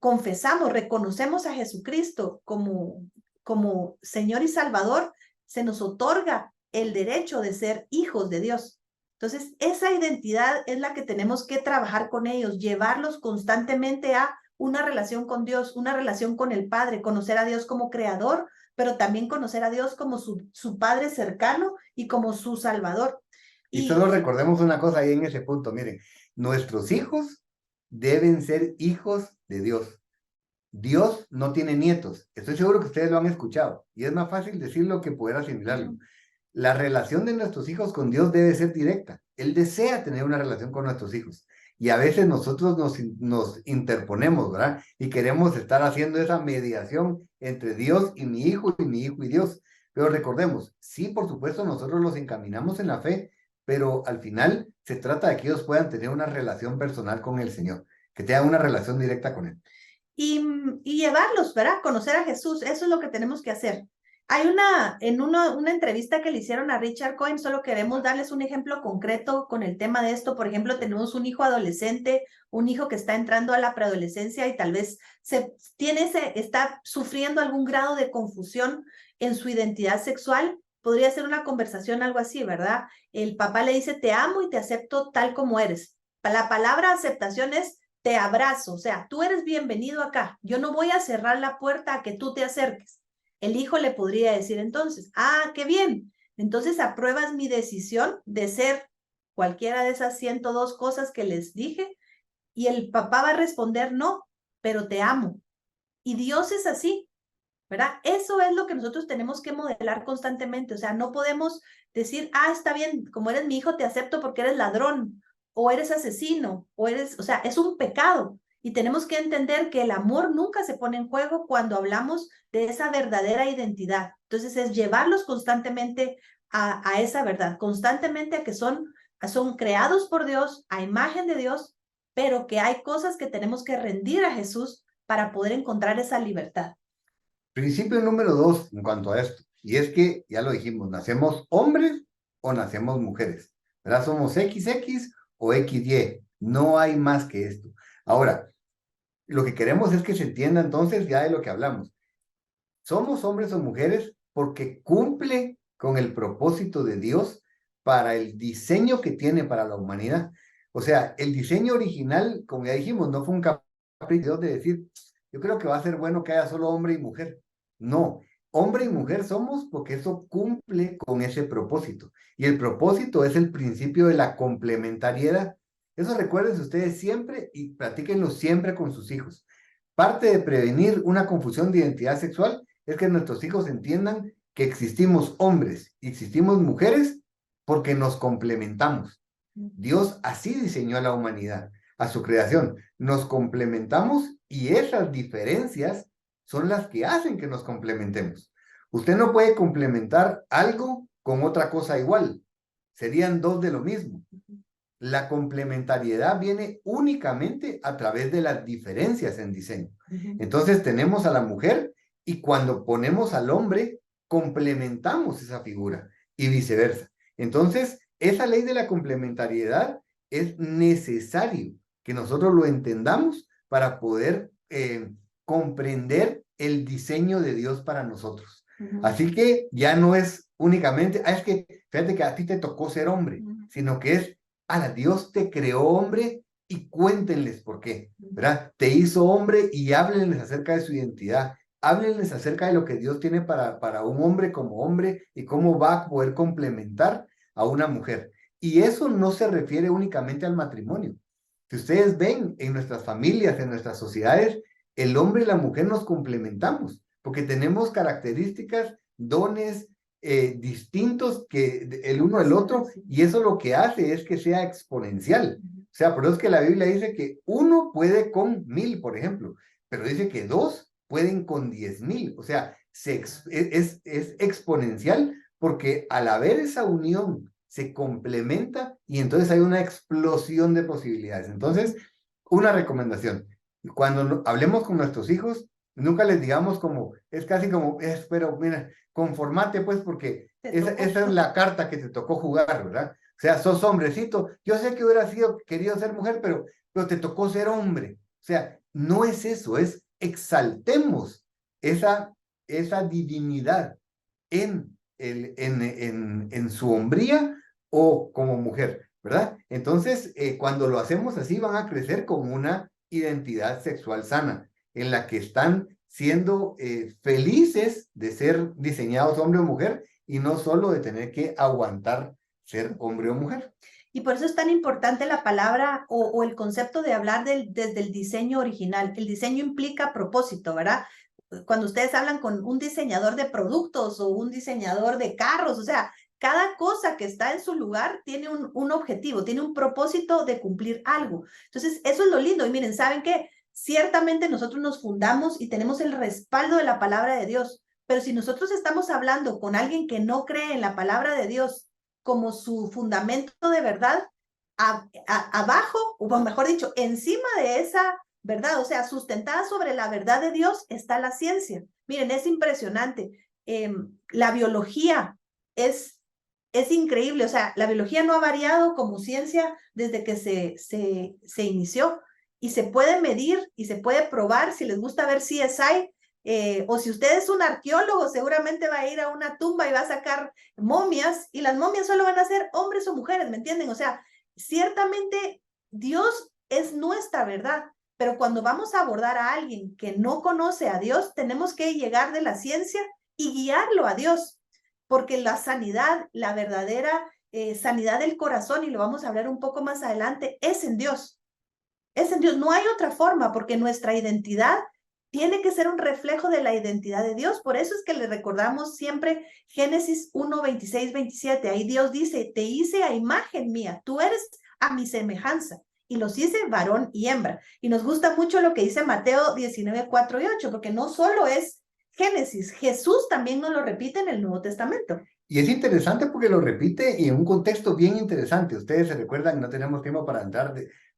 Speaker 2: confesamos, reconocemos a Jesucristo como Señor y Salvador, se nos otorga el derecho de ser hijos de Dios. Entonces, esa identidad es la que tenemos que trabajar con ellos, llevarlos constantemente a una relación con Dios, una relación con el Padre, conocer a Dios como creador, pero también conocer a Dios como su Padre cercano y como su Salvador.
Speaker 3: Y solo recordemos una cosa ahí en ese punto, miren, nuestros hijos deben ser hijos de Dios. Dios no tiene nietos. Estoy seguro que ustedes lo han escuchado. Y es más fácil decirlo que poder asimilarlo. La relación de nuestros hijos con Dios debe ser directa. Él desea tener una relación con nuestros hijos. Y a veces nosotros nos interponemos, ¿verdad? Y queremos estar haciendo esa mediación entre Dios y mi hijo y Dios. Pero recordemos, sí, por supuesto, nosotros los encaminamos en la fe, pero al final se trata de que ellos puedan tener una relación personal con el Señor, que tengan una relación directa con Él.
Speaker 2: Y llevarlos, ¿verdad? Conocer a Jesús, eso es lo que tenemos que hacer. Hay una entrevista que le hicieron a Richard Cohen, solo queremos darles un ejemplo concreto con el tema de esto. Por ejemplo, tenemos un hijo adolescente, un hijo que está entrando a la preadolescencia y tal vez está sufriendo algún grado de confusión en su identidad sexual. Podría ser una conversación algo así, ¿verdad? El papá le dice, te amo y te acepto tal como eres. La palabra aceptación es te abrazo, o sea, tú eres bienvenido acá. Yo no voy a cerrar la puerta a que tú te acerques. El hijo le podría decir entonces, qué bien. Entonces apruebas mi decisión de ser cualquiera de esas 102 cosas que les dije, y el papá va a responder, no, pero te amo. Y Dios es así, ¿verdad? Eso es lo que nosotros tenemos que modelar constantemente. O sea, no podemos decir, está bien, como eres mi hijo, te acepto porque eres ladrón, o eres asesino, o sea, es un pecado. Y tenemos que entender que el amor nunca se pone en juego cuando hablamos de esa verdadera identidad. Entonces, es llevarlos constantemente a esa verdad, constantemente a que son creados por Dios, a imagen de Dios, pero que hay cosas que tenemos que rendir a Jesús para poder encontrar esa libertad.
Speaker 3: Principio número 2 en cuanto a esto, y es que, ya lo dijimos, nacemos hombres o nacemos mujeres, ¿verdad? Somos XX o XY, no hay más que esto. Ahora, lo que queremos es que se entienda entonces ya de lo que hablamos. Somos hombres o mujeres porque cumple con el propósito de Dios para el diseño que tiene para la humanidad. O sea, el diseño original, como ya dijimos, no fue un capricho de decir, yo creo que va a ser bueno que haya solo hombre y mujer. No, hombre y mujer somos porque eso cumple con ese propósito. Y el propósito es el principio de la complementariedad. Eso recuerden ustedes siempre y platíquenlo siempre con sus hijos. Parte de prevenir una confusión de identidad sexual es que nuestros hijos entiendan que existimos hombres y existimos mujeres porque nos complementamos. Dios así diseñó a la humanidad, a su creación. Nos complementamos y esas diferencias son las que hacen que nos complementemos. Usted no puede complementar algo con otra cosa igual. Serían dos de lo mismo. La complementariedad viene únicamente a través de las diferencias en diseño. Entonces tenemos a la mujer y cuando ponemos al hombre, complementamos esa figura y viceversa. Entonces, esa ley de la complementariedad es necesario que nosotros lo entendamos para poder comprender el diseño de Dios para nosotros.
Speaker 2: Ujú.
Speaker 3: Así que ya no es únicamente, es que fíjate que a ti te tocó ser hombre,
Speaker 2: Ujú.
Speaker 3: sino que es, Dios te creó hombre y cuéntenles por qué, ¿verdad? Te hizo hombre y háblenles acerca de su identidad, háblenles acerca de lo que Dios tiene para un hombre como hombre y cómo va a poder complementar a una mujer. Y eso no se refiere únicamente al matrimonio. Si ustedes ven en nuestras familias, en nuestras sociedades, el hombre y la mujer nos complementamos, porque tenemos características, dones distintos que el uno del otro, y eso lo que hace es que sea exponencial. O sea, por eso es que la Biblia dice que uno puede con 1000, por ejemplo, pero dice que dos pueden con 10,000. O sea, es exponencial porque al haber esa unión se complementa y entonces hay una explosión de posibilidades. Entonces, una recomendación, cuando hablemos con nuestros hijos, nunca les digamos como, es casi como, pero mira, conformate pues porque esa es la carta que te tocó jugar, ¿verdad? O sea, sos hombrecito, yo sé que hubiera querido ser mujer, pero te tocó ser hombre. O sea, no es eso, es exaltemos esa divinidad en su hombría o como mujer, ¿verdad? Entonces, cuando lo hacemos así, van a crecer con una identidad sexual sana, en la que están siendo felices de ser diseñados hombre o mujer y no solo de tener que aguantar ser hombre o mujer.
Speaker 2: Y por eso es tan importante la palabra o el concepto de hablar desde el diseño original. El diseño implica propósito, ¿verdad? Cuando ustedes hablan con un diseñador de productos o un diseñador de carros, o sea, cada cosa que está en su lugar tiene un objetivo, tiene un propósito de cumplir algo. Entonces, eso es lo lindo. Y miren, ¿saben qué? Ciertamente nosotros nos fundamos y tenemos el respaldo de la palabra de Dios, pero si nosotros estamos hablando con alguien que no cree en la palabra de Dios como su fundamento de verdad, abajo, o mejor dicho, encima de esa verdad, o sea, sustentada sobre la verdad de Dios, está la ciencia. Miren, es impresionante. La biología es increíble, o sea, la biología no ha variado como ciencia desde que se inició y se puede medir y se puede probar. Si les gusta ver CSI, o si usted es un arqueólogo, seguramente va a ir a una tumba y va a sacar momias, y las momias solo van a ser hombres o mujeres, ¿me entienden? O sea, ciertamente Dios es nuestra verdad, pero cuando vamos a abordar a alguien que no conoce a Dios, tenemos que llegar de la ciencia y guiarlo a Dios, porque la sanidad, la verdadera sanidad del corazón, y lo vamos a hablar un poco más adelante, es en Dios. Es en Dios, no hay otra forma, porque nuestra identidad tiene que ser un reflejo de la identidad de Dios. Por eso es que le recordamos siempre Génesis 1, 26, 27. Ahí Dios dice, te hice a imagen mía, tú eres a mi semejanza. Y los hice varón y hembra. Y nos gusta mucho lo que dice Mateo 19, 4 y 8, porque no solo es Génesis, Jesús también nos lo repite en el Nuevo Testamento.
Speaker 3: Y es interesante porque lo repite y en un contexto bien interesante. Ustedes se recuerdan, no tenemos tiempo para entrar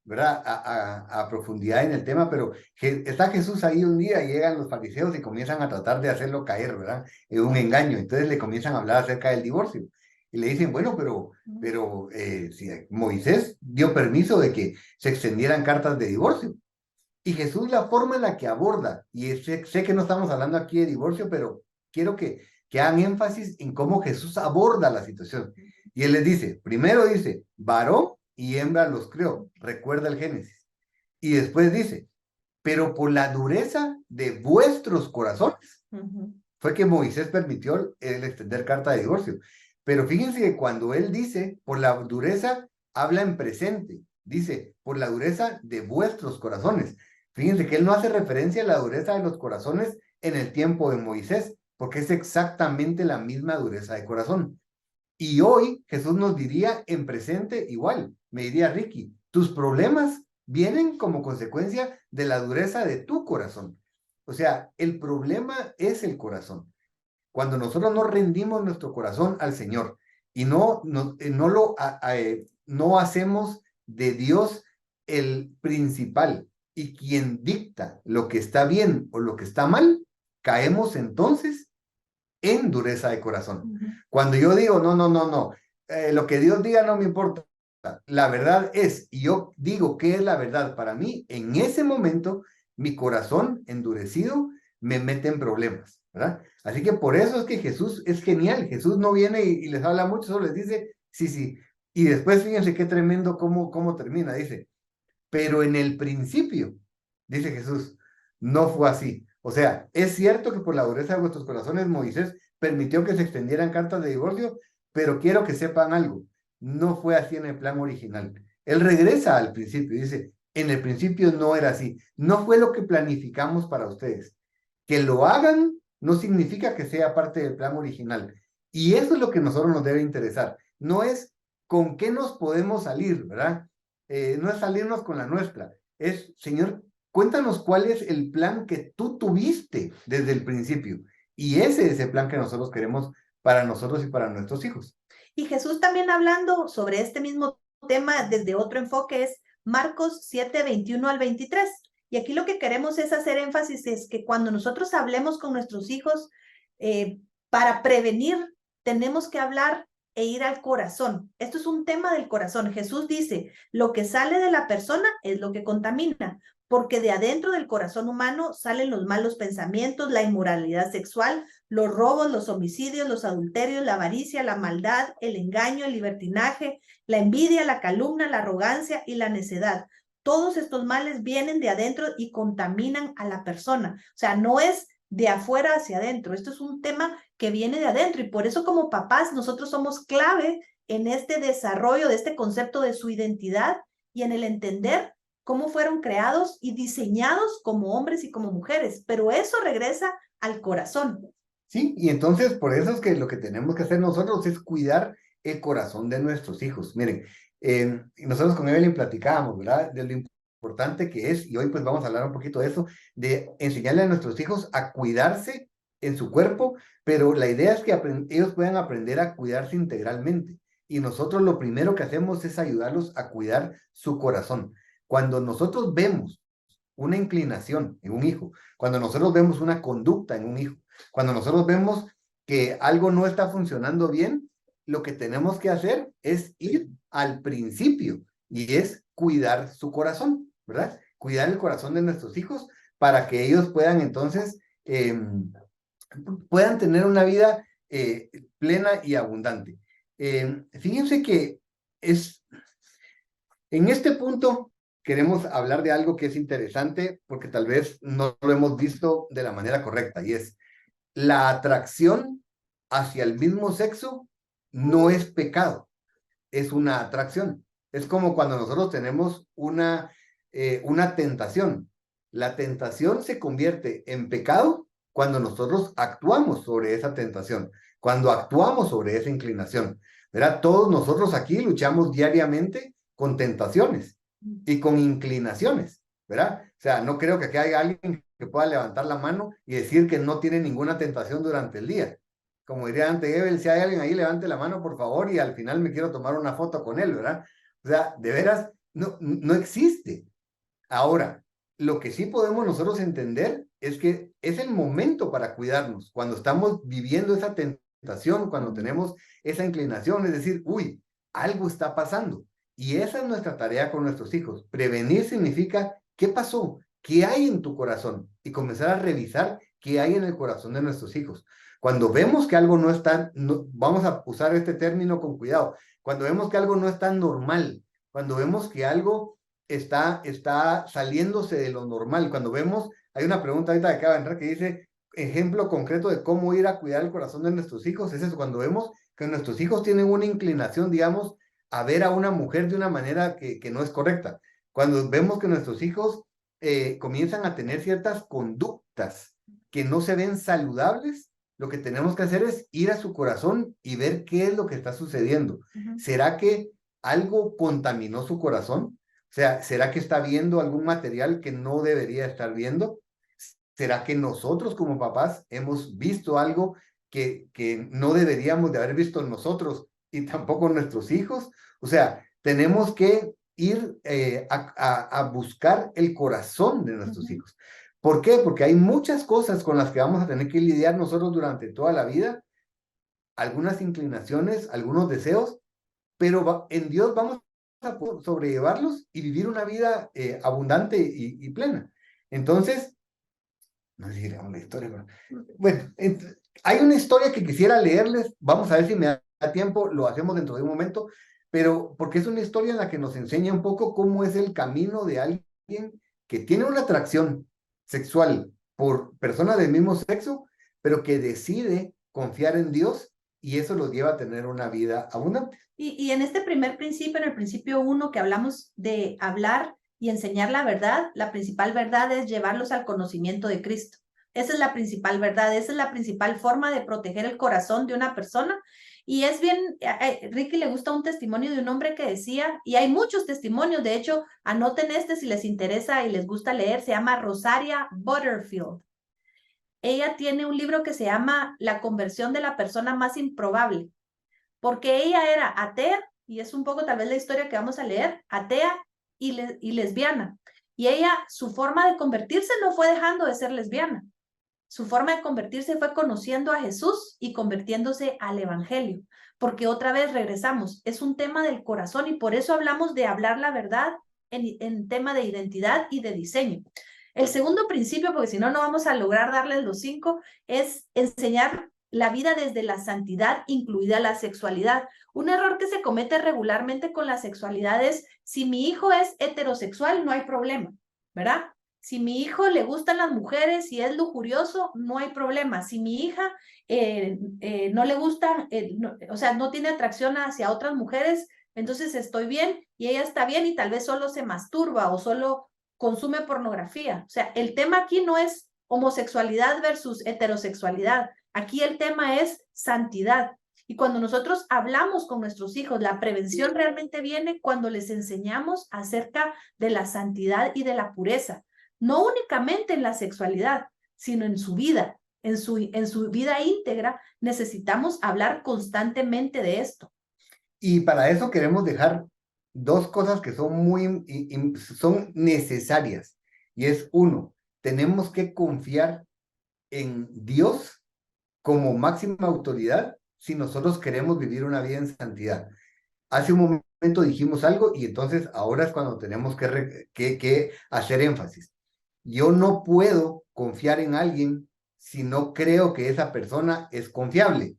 Speaker 3: ¿verdad? A profundidad en el tema, pero está Jesús ahí un día y llegan los fariseos y comienzan a tratar de hacerlo caer, ¿verdad? En un engaño. Entonces le comienzan a hablar acerca del divorcio. Y le dicen, bueno, pero si Moisés dio permiso de que se extendieran cartas de divorcio. Y Jesús, la forma en la que aborda, y sé que no estamos hablando aquí de divorcio, pero quiero que hagan énfasis en cómo Jesús aborda la situación. Y él les dice, primero dice, varón y hembra los creó, recuerda el Génesis. Y después dice, pero por la dureza de vuestros corazones, fue que Moisés permitió el extender carta de divorcio. Pero fíjense que cuando él dice, por la dureza, habla en presente. Dice, por la dureza de vuestros corazones. Fíjense que él no hace referencia a la dureza de los corazones en el tiempo de Moisés, porque es exactamente la misma dureza de corazón. Y hoy Jesús nos diría en presente igual, me diría Ricky, tus problemas vienen como consecuencia de la dureza de tu corazón. O sea, el problema es el corazón. Cuando nosotros no rendimos nuestro corazón al Señor y no hacemos de Dios el principal y quien dicta lo que está bien o lo que está mal, caemos entonces en dureza de corazón. Cuando yo digo, no, lo que Dios diga no me importa, la verdad es, y yo digo qué es la verdad para mí, en ese momento mi corazón endurecido me mete en problemas, ¿verdad? Así que por eso es que Jesús es genial. Jesús no viene y les habla mucho, solo les dice, sí, sí. Y después fíjense qué tremendo cómo termina, dice, pero en el principio, dice Jesús, no fue así. O sea, es cierto que por la dureza de vuestros corazones Moisés permitió que se extendieran cartas de divorcio, pero quiero que sepan algo, no fue así en el plan original. Él regresa al principio y dice, en el principio no era así, no fue lo que planificamos para ustedes. Que lo hagan no significa que sea parte del plan original. Y eso es lo que a nosotros nos debe interesar. No es con qué nos podemos salir, ¿verdad? No es salirnos con la nuestra. Es, Señor, cuéntanos cuál es el plan que tú tuviste desde el principio. Y ese es el plan que nosotros queremos para nosotros y para nuestros hijos.
Speaker 2: Y Jesús también hablando sobre este mismo tema desde otro enfoque es Marcos 7, 21 al 23. Y aquí lo que queremos es hacer énfasis es que cuando nosotros hablemos con nuestros hijos, para prevenir, tenemos que hablar e ir al corazón. Esto es un tema del corazón. Jesús dice, lo que sale de la persona es lo que contamina, porque de adentro del corazón humano salen los malos pensamientos, la inmoralidad sexual, los robos, los homicidios, los adulterios, la avaricia, la maldad, el engaño, el libertinaje, la envidia, la calumnia, la arrogancia y la necedad. Todos estos males vienen de adentro y contaminan a la persona. O sea, no es de afuera hacia adentro. Esto es un tema que viene de adentro y por eso como papás nosotros somos clave en este desarrollo de este concepto de su identidad y en el entender cómo fueron creados y diseñados como hombres y como mujeres. Pero eso regresa al corazón.
Speaker 3: Sí, y entonces por eso es que lo que tenemos que hacer nosotros es cuidar el corazón de nuestros hijos. Miren, nosotros con Evelyn platicábamos, ¿verdad? De lo importante que es, y hoy pues vamos a hablar un poquito de eso, de enseñarle a nuestros hijos a cuidarse en su cuerpo, pero la idea es que ellos puedan aprender a cuidarse integralmente. Y nosotros lo primero que hacemos es ayudarlos a cuidar su corazón. Cuando nosotros vemos una inclinación en un hijo, cuando nosotros vemos una conducta en un hijo, cuando nosotros vemos que algo no está funcionando bien, lo que tenemos que hacer es ir al principio y es cuidar su corazón, ¿verdad? Cuidar el corazón de nuestros hijos para que ellos puedan entonces, puedan tener una vida plena y abundante. Fíjense que en este punto queremos hablar de algo que es interesante porque tal vez no lo hemos visto de la manera correcta y es la atracción hacia el mismo sexo no es pecado, es una atracción. Es como cuando nosotros tenemos una tentación. La tentación se convierte en pecado cuando nosotros actuamos sobre esa tentación, cuando actuamos sobre esa inclinación. ¿Verdad? Todos nosotros aquí luchamos diariamente con tentaciones y con inclinaciones, ¿verdad? O sea, no creo que aquí haya alguien que pueda levantar la mano y decir que no tiene ninguna tentación durante el día. Como diría antes Evel, si hay alguien ahí, levante la mano, por favor, y al final me quiero tomar una foto con él, ¿verdad? O sea, de veras, no existe. Ahora, lo que sí podemos nosotros entender es que es el momento para cuidarnos, cuando estamos viviendo esa tentación, cuando tenemos esa inclinación, es decir, uy, algo está pasando. Y esa es nuestra tarea con nuestros hijos. Prevenir significa, ¿qué pasó? ¿Qué hay en tu corazón? Y comenzar a revisar qué hay en el corazón de nuestros hijos. Cuando vemos que algo no está, vamos a usar este término con cuidado, cuando vemos que algo no está normal, cuando vemos que algo está saliéndose de lo normal, cuando vemos, hay una pregunta ahorita que acaba de entrar que dice, ejemplo concreto de cómo ir a cuidar el corazón de nuestros hijos, es eso, cuando vemos que nuestros hijos tienen una inclinación, digamos, a ver a una mujer de una manera que no es correcta, cuando vemos que nuestros hijos comienzan a tener ciertas conductas que no se ven saludables, lo que tenemos que hacer es ir a su corazón y ver qué es lo que está sucediendo. ¿Será que algo contaminó su corazón? O sea, ¿será que está viendo algún material que no debería estar viendo? ¿Será que nosotros como papás hemos visto algo que no deberíamos de haber visto nosotros y tampoco nuestros hijos? O sea, tenemos que ir a buscar el corazón de nuestros hijos. ¿Por qué? Porque hay muchas cosas con las que vamos a tener que lidiar nosotros durante toda la vida, algunas inclinaciones, algunos deseos, pero en Dios vamos a poder sobrellevarlos y vivir una vida abundante y plena. Entonces, no sé si leamos la historia, pero bueno, hay una historia que quisiera leerles, vamos a ver si me da tiempo, lo hacemos dentro de un momento, pero porque es una historia en la que nos enseña un poco cómo es el camino de alguien que tiene una atracción sexual por personas del mismo sexo, pero que decide confiar en Dios y eso los lleva a tener una vida abundante.
Speaker 2: Y en este primer principio, en el principio 1, que hablamos de hablar y enseñar la verdad, la principal verdad es llevarlos al conocimiento de Cristo. Esa es la principal verdad, esa es la principal forma de proteger el corazón de una persona. Y es bien, Ricky le gusta un testimonio de un hombre que decía, y hay muchos testimonios, de hecho, anoten este si les interesa y les gusta leer, se llama Rosaria Butterfield. Ella tiene un libro que se llama La conversión de la persona más improbable, porque ella era atea, y es un poco tal vez la historia que vamos a leer, atea y lesbiana. Y ella, su forma de convertirse no fue dejando de ser lesbiana. Su forma de convertirse fue conociendo a Jesús y convirtiéndose al Evangelio. Porque otra vez regresamos, es un tema del corazón y por eso hablamos de hablar la verdad en tema de identidad y de diseño. El segundo principio, porque si no, no vamos a lograr darles los 5, es enseñar la vida desde la santidad, incluida la sexualidad. Un error que se comete regularmente con la sexualidad es, si mi hijo es heterosexual, no hay problema, ¿verdad? Si mi hijo le gustan las mujeres y es lujurioso, no hay problema. Si mi hija no le gustan, o sea, no tiene atracción hacia otras mujeres, entonces estoy bien y ella está bien y tal vez solo se masturba o solo consume pornografía. O sea, el tema aquí no es homosexualidad versus heterosexualidad. Aquí el tema es santidad. Y cuando nosotros hablamos con nuestros hijos, la prevención realmente viene cuando les enseñamos acerca de la santidad y de la pureza. No únicamente en la sexualidad, sino en su vida. En su vida íntegra necesitamos hablar constantemente de esto.
Speaker 3: Y para eso queremos dejar dos cosas que son son necesarias. Y es uno, tenemos que confiar en Dios como máxima autoridad si nosotros queremos vivir una vida en santidad. Hace un momento dijimos algo y entonces ahora es cuando tenemos que hacer énfasis. Yo no puedo confiar en alguien si no creo que esa persona es confiable.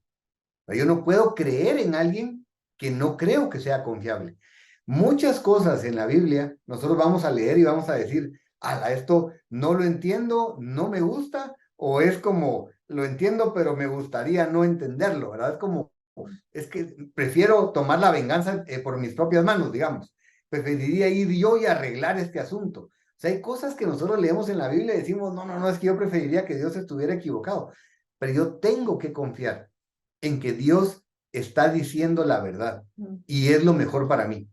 Speaker 3: Yo no puedo creer en alguien que no creo que sea confiable. Muchas cosas en la Biblia nosotros vamos a leer y vamos a decir, esto no lo entiendo, no me gusta, o es como, lo entiendo, pero me gustaría no entenderlo, ¿verdad? Es que prefiero tomar la venganza por mis propias manos, digamos. Preferiría ir yo y arreglar este asunto. O sea, hay cosas que nosotros leemos en la Biblia y decimos, no, es que yo preferiría que Dios estuviera equivocado, pero yo tengo que confiar en que Dios está diciendo la verdad y es lo mejor para mí.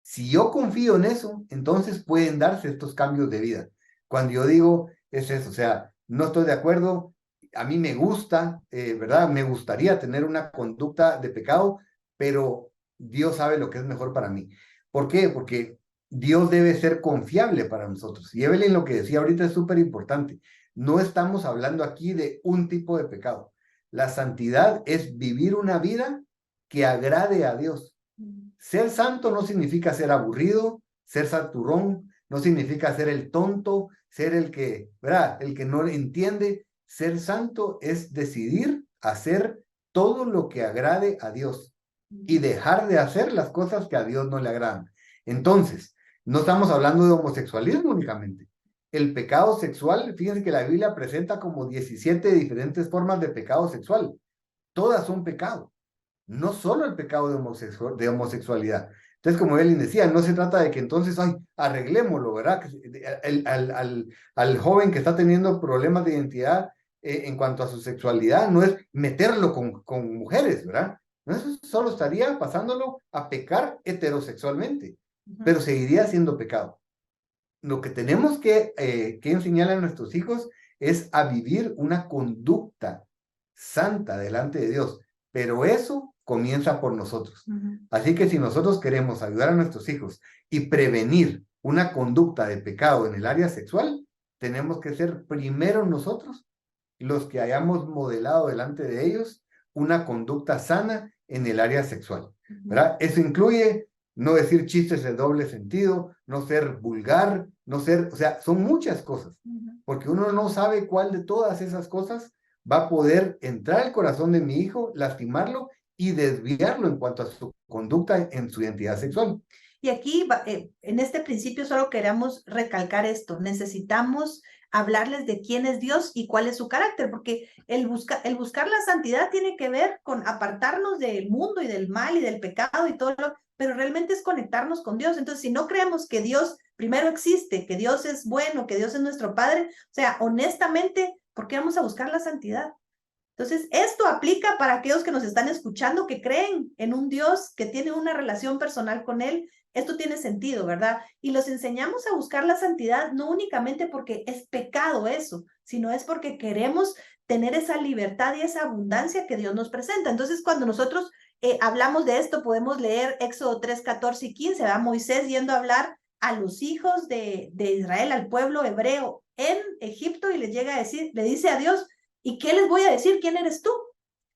Speaker 3: Si yo confío en eso, entonces pueden darse estos cambios de vida. Cuando yo digo, es eso, o sea, no estoy de acuerdo, a mí me gusta, ¿verdad? Me gustaría tener una conducta de pecado, pero Dios sabe lo que es mejor para mí. ¿Por qué? Porque Dios debe ser confiable para nosotros. Y Evelyn lo que decía ahorita es súper importante. No estamos hablando aquí de un tipo de pecado. La santidad es vivir una vida que agrade a Dios. Ser santo no significa ser aburrido, ser saturón, no significa ser el tonto, ser el que, ¿verdad? El que no entiende. Ser santo es decidir hacer todo lo que agrade a Dios y dejar de hacer las cosas que a Dios no le agradan. Entonces, no estamos hablando de homosexualismo únicamente. El pecado sexual, fíjense que la Biblia presenta como 17 diferentes formas de pecado sexual. Todas son pecado. No solo el pecado de homosexualidad. Entonces, como Evelyn decía, no se trata de que entonces, arreglémoslo, ¿verdad? Al joven que está teniendo problemas de identidad en cuanto a su sexualidad, no es meterlo con mujeres, ¿verdad? No, eso solo estaría pasándolo a pecar heterosexualmente, pero seguiría siendo pecado. Lo que tenemos que enseñarle a nuestros hijos es a vivir una conducta santa delante de Dios, pero eso comienza por nosotros. Así que si nosotros queremos ayudar a nuestros hijos y prevenir una conducta de pecado en el área sexual, tenemos que ser primero nosotros los que hayamos modelado delante de ellos una conducta sana en el área sexual, ¿verdad? Eso incluye no decir chistes de doble sentido, no ser vulgar, no ser, o sea, son muchas cosas, porque uno no sabe cuál de todas esas cosas va a poder entrar al corazón de mi hijo, lastimarlo y desviarlo en cuanto a su conducta en su identidad sexual.
Speaker 2: Y aquí, en este principio, solo queremos recalcar esto. Necesitamos hablarles de quién es Dios y cuál es su carácter, porque el buscar la santidad tiene que ver con apartarnos del mundo y del mal y del pecado y todo lo, pero realmente es conectarnos con Dios. Entonces, si no creemos que Dios primero existe, que Dios es bueno, que Dios es nuestro Padre, o sea, honestamente, ¿por qué vamos a buscar la santidad? Entonces, esto aplica para aquellos que nos están escuchando, que creen en un Dios, que tienen una relación personal con Él. Esto tiene sentido, ¿verdad? Y los enseñamos a buscar la santidad no únicamente porque es pecado eso, sino es porque queremos tener esa libertad y esa abundancia que Dios nos presenta. Entonces, cuando nosotros hablamos de esto, podemos leer Éxodo 3, 14 y 15, ¿verdad? Moisés yendo a hablar a los hijos de Israel, al pueblo hebreo en Egipto, y les llega a decir, le dice a Dios, ¿y qué les voy a decir? ¿Quién eres tú?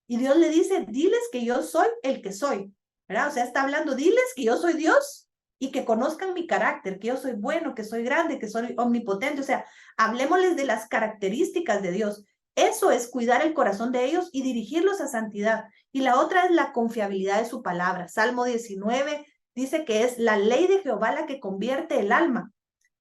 Speaker 2: Y Dios le dice, diles que yo soy el que soy, ¿verdad? O sea, está hablando, diles que yo soy Dios y que conozcan mi carácter, que yo soy bueno, que soy grande, que soy omnipotente. O sea, hablemosles de las características de Dios. Eso es cuidar el corazón de ellos y dirigirlos a santidad. Y la otra es la confiabilidad de su palabra. Salmo 19 dice que es la ley de Jehová la que convierte el alma.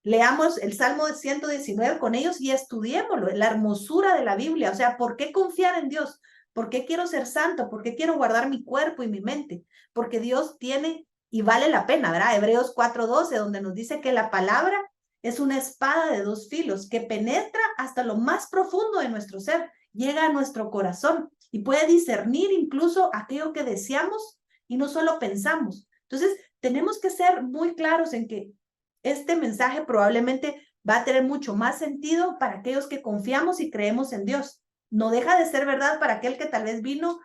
Speaker 2: Leamos el Salmo 119 con ellos y estudiémoslo, la hermosura de la Biblia. O sea, ¿por qué confiar en Dios? ¿Por qué quiero ser santo? ¿Por qué quiero guardar mi cuerpo y mi mente? Porque Dios tiene y vale la pena, ¿verdad? Hebreos 4:12, donde nos dice que la palabra es una espada de dos filos que penetra hasta lo más profundo de nuestro ser, llega a nuestro corazón y puede discernir incluso aquello que deseamos y no solo pensamos. Entonces, tenemos que ser muy claros en que este mensaje probablemente va a tener mucho más sentido para aquellos que confiamos y creemos en Dios. No deja de ser verdad para aquel que tal vez vino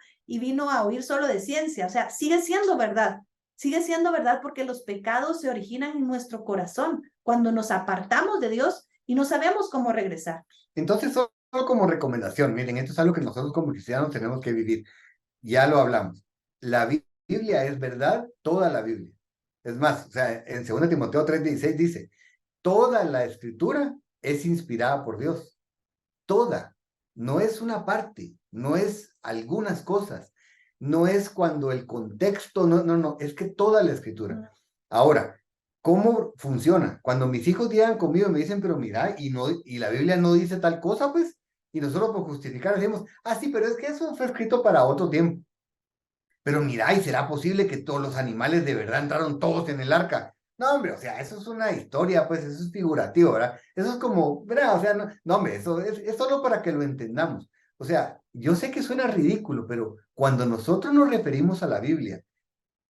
Speaker 2: a oír solo de ciencia. O sea, sigue siendo verdad. Sigue siendo verdad porque los pecados se originan en nuestro corazón cuando nos apartamos de Dios y no sabemos cómo regresar.
Speaker 3: Entonces, solo como recomendación, miren, esto es algo que nosotros como cristianos tenemos que vivir. Ya lo hablamos. La Biblia es verdad, toda la Biblia. Es más, o sea, en 2 Timoteo 3:16 dice, toda la escritura es inspirada por Dios. Toda. No es una parte, no es algunas cosas, no es cuando el contexto, no, es que toda la escritura. Ahora, ¿cómo funciona? Cuando mis hijos llegan conmigo y me dicen, pero mira, y la Biblia no dice tal cosa, pues, y nosotros por justificar decimos, sí, pero es que eso fue escrito para otro tiempo. Pero mira, ¿y será posible que todos los animales de verdad entraron todos en el arca? No, hombre, o sea, eso es una historia, pues eso es figurativo, ¿verdad? Eso es como, ¿verdad? O sea, no hombre, eso es solo para que lo entendamos. O sea, yo sé que suena ridículo, pero cuando nosotros nos referimos a la Biblia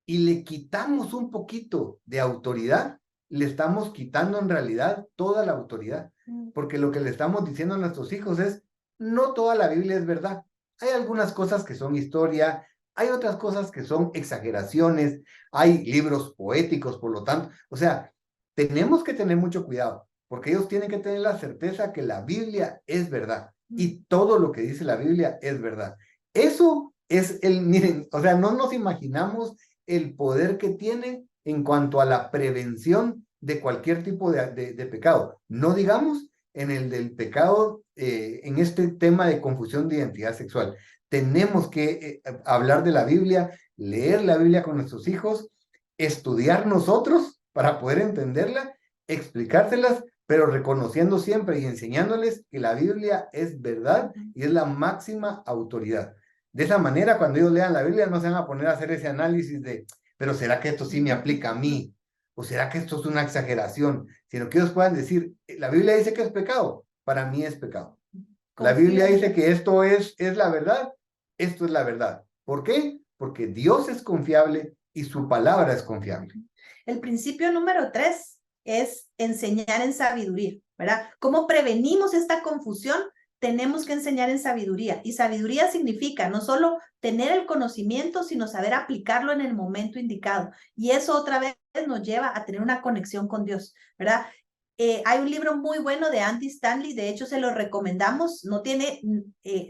Speaker 3: y le quitamos un poquito de autoridad, le estamos quitando en realidad toda la autoridad. Porque lo que le estamos diciendo a nuestros hijos es, no toda la Biblia es verdad. Hay algunas cosas que son historia, hay otras cosas que son exageraciones, hay libros poéticos, por lo tanto, o sea, tenemos que tener mucho cuidado, porque ellos tienen que tener la certeza que la Biblia es verdad y todo lo que dice la Biblia es verdad. Eso es miren, o sea, no nos imaginamos el poder que tiene en cuanto a la prevención de cualquier tipo de pecado. No digamos en el del pecado, en este tema de confusión de identidad sexual. Tenemos que hablar de la Biblia, leer la Biblia con nuestros hijos, estudiar nosotros para poder entenderla, explicárselas, pero reconociendo siempre y enseñándoles que la Biblia es verdad y es la máxima autoridad. De esa manera, cuando ellos lean la Biblia, no se van a poner a hacer ese análisis de, pero ¿será que esto sí me aplica a mí? ¿O será que esto es una exageración? Sino que ellos puedan decir, la Biblia dice que es pecado, para mí es pecado. La Biblia dice que esto es la verdad, esto es la verdad. ¿Por qué? Porque Dios es confiable y su palabra es confiable.
Speaker 2: El principio número 3 es enseñar en sabiduría, ¿verdad? ¿Cómo prevenimos esta confusión? Tenemos que enseñar en sabiduría. Y sabiduría significa no solo tener el conocimiento, sino saber aplicarlo en el momento indicado. Y eso otra vez nos lleva a tener una conexión con Dios, ¿verdad? Hay un libro muy bueno de Andy Stanley, de hecho se lo recomendamos, no tiene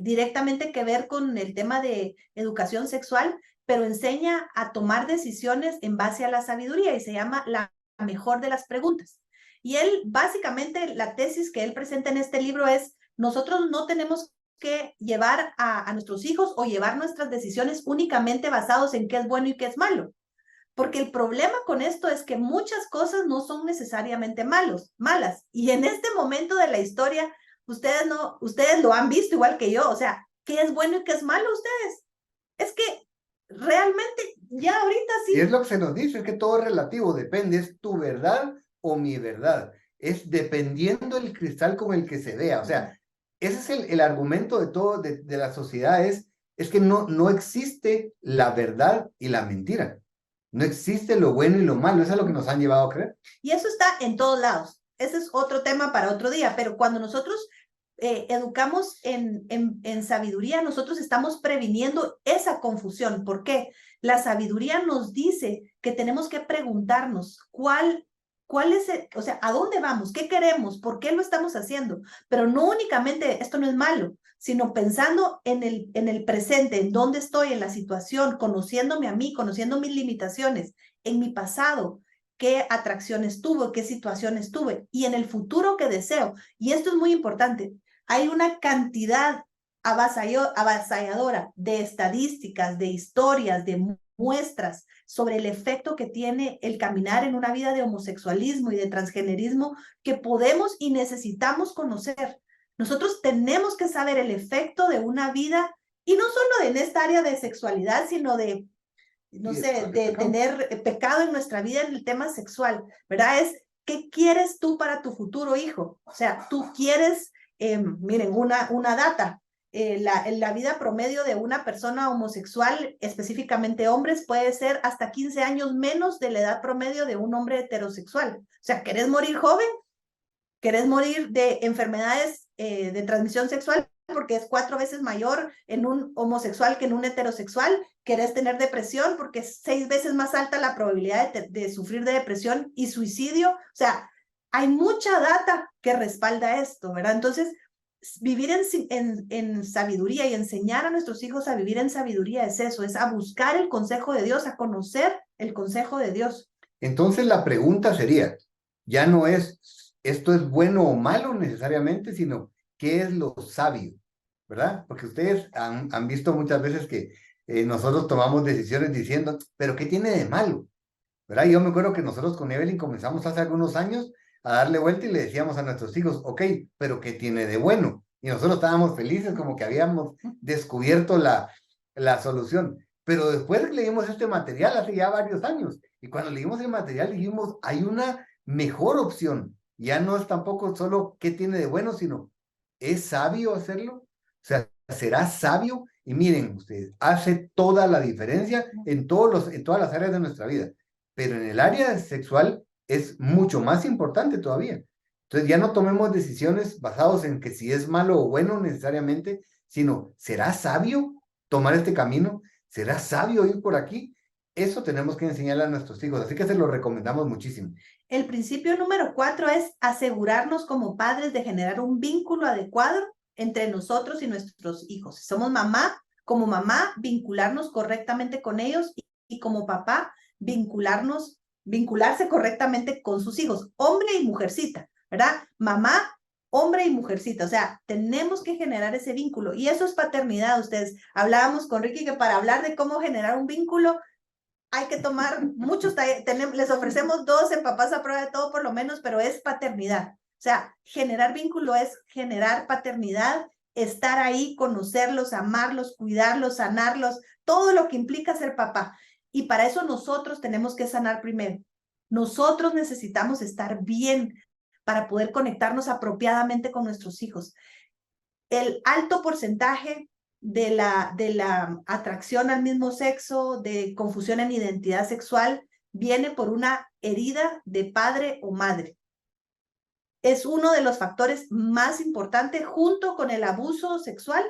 Speaker 2: directamente que ver con el tema de educación sexual, pero enseña a tomar decisiones en base a la sabiduría y se llama La mejor de las preguntas. Y él, básicamente, la tesis que él presenta en este libro es, nosotros no tenemos que llevar a nuestros hijos o llevar nuestras decisiones únicamente basados en qué es bueno y qué es malo. Porque el problema con esto es que muchas cosas no son necesariamente malas. Y en este momento de la historia, ustedes lo han visto igual que yo. O sea, ¿qué es bueno y qué es malo ustedes? Es que realmente ya ahorita sí.
Speaker 3: Y es lo que se nos dice, es que todo es relativo, depende, es tu verdad o mi verdad. Es dependiendo el cristal con el que se vea. O sea, ese es el argumento de todo, de la sociedad, es que no existe la verdad y la mentira. No existe lo bueno y lo malo, eso es lo que nos han llevado a creer.
Speaker 2: Y eso está en todos lados. Ese es otro tema para otro día, pero cuando nosotros educamos en sabiduría, nosotros estamos previniendo esa confusión. ¿Por qué? La sabiduría nos dice que tenemos que preguntarnos cuál es, o sea, ¿a dónde vamos? ¿Qué queremos? ¿Por qué lo estamos haciendo? Pero no únicamente, esto no es malo, sino pensando en el presente, en dónde estoy, en la situación, conociéndome a mí, conociendo mis limitaciones, en mi pasado, qué atracciones tuve, qué situaciones tuve, y en el futuro que deseo. Y esto es muy importante. Hay una cantidad avasalladora de estadísticas, de historias, de muestras sobre el efecto que tiene el caminar en una vida de homosexualismo y de transgenerismo que podemos y necesitamos conocer. Nosotros tenemos que saber el efecto de una vida, y no solo en esta área de sexualidad, sino de, no sé, de tener pecado en nuestra vida en el tema sexual, ¿verdad? Es, ¿qué quieres tú para tu futuro hijo? O sea, tú quieres, miren, una data, la vida promedio de una persona homosexual, específicamente hombres, puede ser hasta 15 años menos de la edad promedio de un hombre heterosexual. O sea, ¿querés morir joven? ¿Querés morir de enfermedades de transmisión sexual? Porque es 4 veces mayor en un homosexual que en un heterosexual. ¿Querés tener depresión? Porque es 6 veces más alta la probabilidad de sufrir de depresión y suicidio. O sea, hay mucha data que respalda esto, ¿verdad? Entonces, vivir en sabiduría y enseñar a nuestros hijos a vivir en sabiduría es eso, es a buscar el consejo de Dios, a conocer el consejo de Dios.
Speaker 3: Entonces la pregunta sería, ya no es esto es bueno o malo necesariamente, sino qué es lo sabio, ¿verdad? Porque ustedes han visto muchas veces que nosotros tomamos decisiones diciendo, pero ¿qué tiene de malo? ¿Verdad? Yo me acuerdo que nosotros con Evelyn comenzamos hace algunos años a darle vuelta y le decíamos a nuestros hijos, ok, pero ¿qué tiene de bueno? Y nosotros estábamos felices como que habíamos descubierto la solución. Pero después leímos este material hace ya varios años. Y cuando leímos el material dijimos, hay una mejor opción. Ya no es tampoco solo qué tiene de bueno, sino ¿es sabio hacerlo? O sea, ¿será sabio? Y miren ustedes, hace toda la diferencia en todas las áreas de nuestra vida. Pero en el área sexual es mucho más importante todavía. Entonces ya no tomemos decisiones basadas en que si es malo o bueno necesariamente, sino ¿será sabio tomar este camino? ¿Será sabio ir por aquí? Eso tenemos que enseñarle a nuestros hijos, así que se lo recomendamos muchísimo.
Speaker 2: El principio número 4 es asegurarnos como padres de generar un vínculo adecuado entre nosotros y nuestros hijos. Si somos mamá, como mamá, vincularnos correctamente con ellos y como papá, vincularse correctamente con sus hijos, hombre y mujercita, ¿verdad? Mamá, hombre y mujercita, o sea, tenemos que generar ese vínculo y eso es paternidad. Ustedes hablábamos con Ricky que para hablar de cómo generar un vínculo hay que tomar muchos talleres, les ofrecemos 2 en Papás a Prueba de Todo por lo menos, pero es paternidad. O sea, generar vínculo es generar paternidad, estar ahí, conocerlos, amarlos, cuidarlos, sanarlos, todo lo que implica ser papá. Y para eso nosotros tenemos que sanar primero. Nosotros necesitamos estar bien para poder conectarnos apropiadamente con nuestros hijos. El alto porcentaje de la atracción al mismo sexo, de confusión en identidad sexual, viene por una herida de padre o madre. Es uno de los factores más importantes junto con el abuso sexual.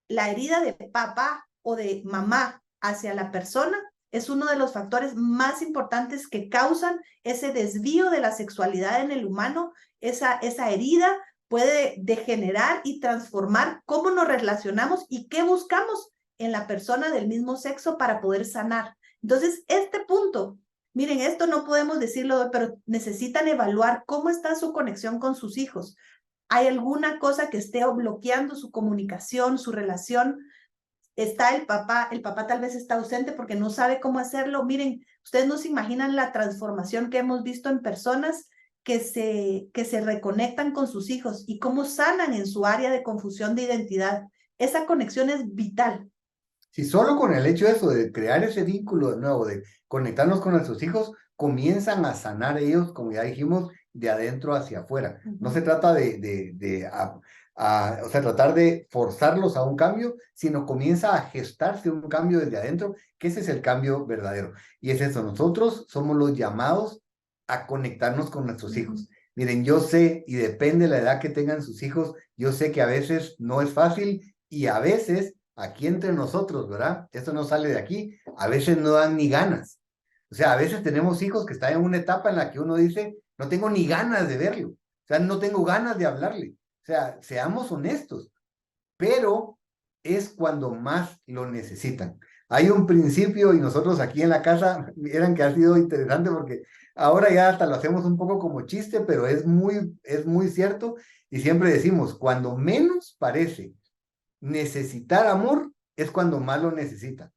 Speaker 2: La herida de papá o de mamá hacia la persona es uno de los factores más importantes que causan ese desvío de la sexualidad en el humano. Esa herida puede degenerar y transformar cómo nos relacionamos y qué buscamos en la persona del mismo sexo para poder sanar. Entonces, este punto, miren, esto no podemos decirlo hoy, pero necesitan evaluar cómo está su conexión con sus hijos. ¿Hay alguna cosa que esté bloqueando su comunicación, su relación? Está el papá tal vez está ausente porque no sabe cómo hacerlo. Miren, ustedes no se imaginan la transformación que hemos visto en personas que se reconectan con sus hijos y cómo sanan en su área de confusión de identidad. Esa conexión es vital.
Speaker 3: Si solo con el hecho de eso, de crear ese vínculo de nuevo, de conectarnos con nuestros hijos, comienzan a sanar ellos, como ya dijimos, de adentro hacia afuera. No se trata o sea, tratar de forzarlos a un cambio, sino comienza a gestarse un cambio desde adentro, que ese es el cambio verdadero. Y es eso, nosotros somos los llamados a conectarnos con nuestros hijos. Miren, yo sé, y depende de la edad que tengan sus hijos, yo sé que a veces no es fácil y a veces aquí entre nosotros, ¿verdad? Esto no sale de aquí, a veces no dan ni ganas. O sea, a veces tenemos hijos que están en una etapa en la que uno dice, no tengo ni ganas de verlo, o sea, no tengo ganas de hablarle. O sea, seamos honestos, pero es cuando más lo necesitan. Hay un principio y nosotros aquí en la casa, miren que ha sido interesante porque ahora ya hasta lo hacemos un poco como chiste, pero es muy cierto y siempre decimos, cuando menos parece necesitar amor es cuando más lo necesita.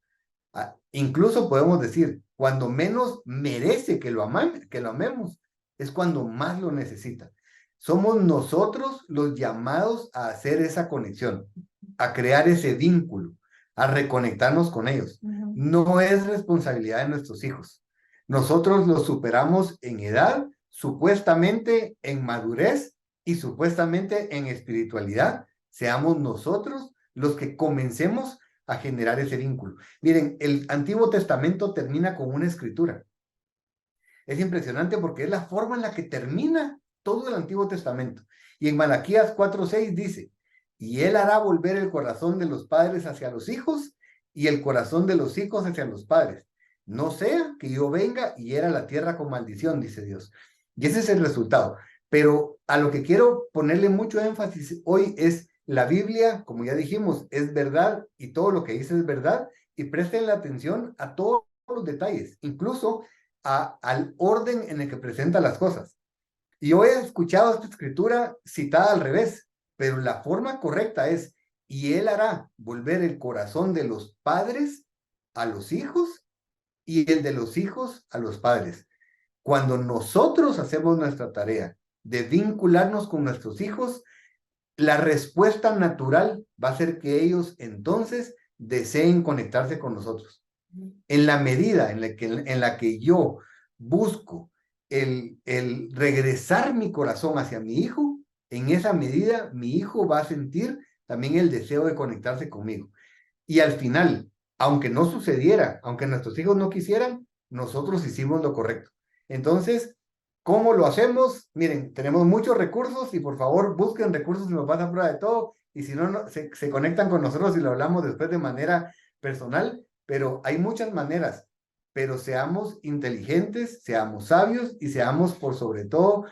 Speaker 3: Incluso podemos decir, cuando menos merece que lo amemos, es cuando más lo necesita. Somos nosotros los llamados a hacer esa conexión, a crear ese vínculo, a reconectarnos con ellos. No es responsabilidad de nuestros hijos. Nosotros los superamos en edad, supuestamente en madurez y supuestamente en espiritualidad. Seamos nosotros los que comencemos a generar ese vínculo. Miren, el Antiguo Testamento termina con una escritura. Es impresionante porque es la forma en la que termina todo el Antiguo Testamento. Y en Malaquías 4:6 dice, y él hará volver el corazón de los padres hacia los hijos y el corazón de los hijos hacia los padres. No sea que yo venga y hiera la tierra con maldición, dice Dios. Y ese es el resultado. Pero a lo que quiero ponerle mucho énfasis hoy es la Biblia, como ya dijimos, es verdad y todo lo que dice es verdad y presten la atención a todos los detalles, incluso al orden en el que presenta las cosas. Y hoy he escuchado esta escritura citada al revés, pero la forma correcta es, y él hará volver el corazón de los padres a los hijos y el de los hijos a los padres. Cuando nosotros hacemos nuestra tarea de vincularnos con nuestros hijos, la respuesta natural va a ser que ellos entonces deseen conectarse con nosotros. En la medida en la que yo busco el regresar mi corazón hacia mi hijo, en esa medida mi hijo va a sentir también el deseo de conectarse conmigo. Y al final, aunque no sucediera, aunque nuestros hijos no quisieran, nosotros hicimos lo correcto. Entonces, ¿cómo lo hacemos? Miren, tenemos muchos recursos y por favor busquen recursos y nos van a prueba de todo. Y si no, se conectan con nosotros y lo hablamos después de manera personal, pero hay muchas maneras. Pero seamos inteligentes, seamos sabios y seamos por sobre todo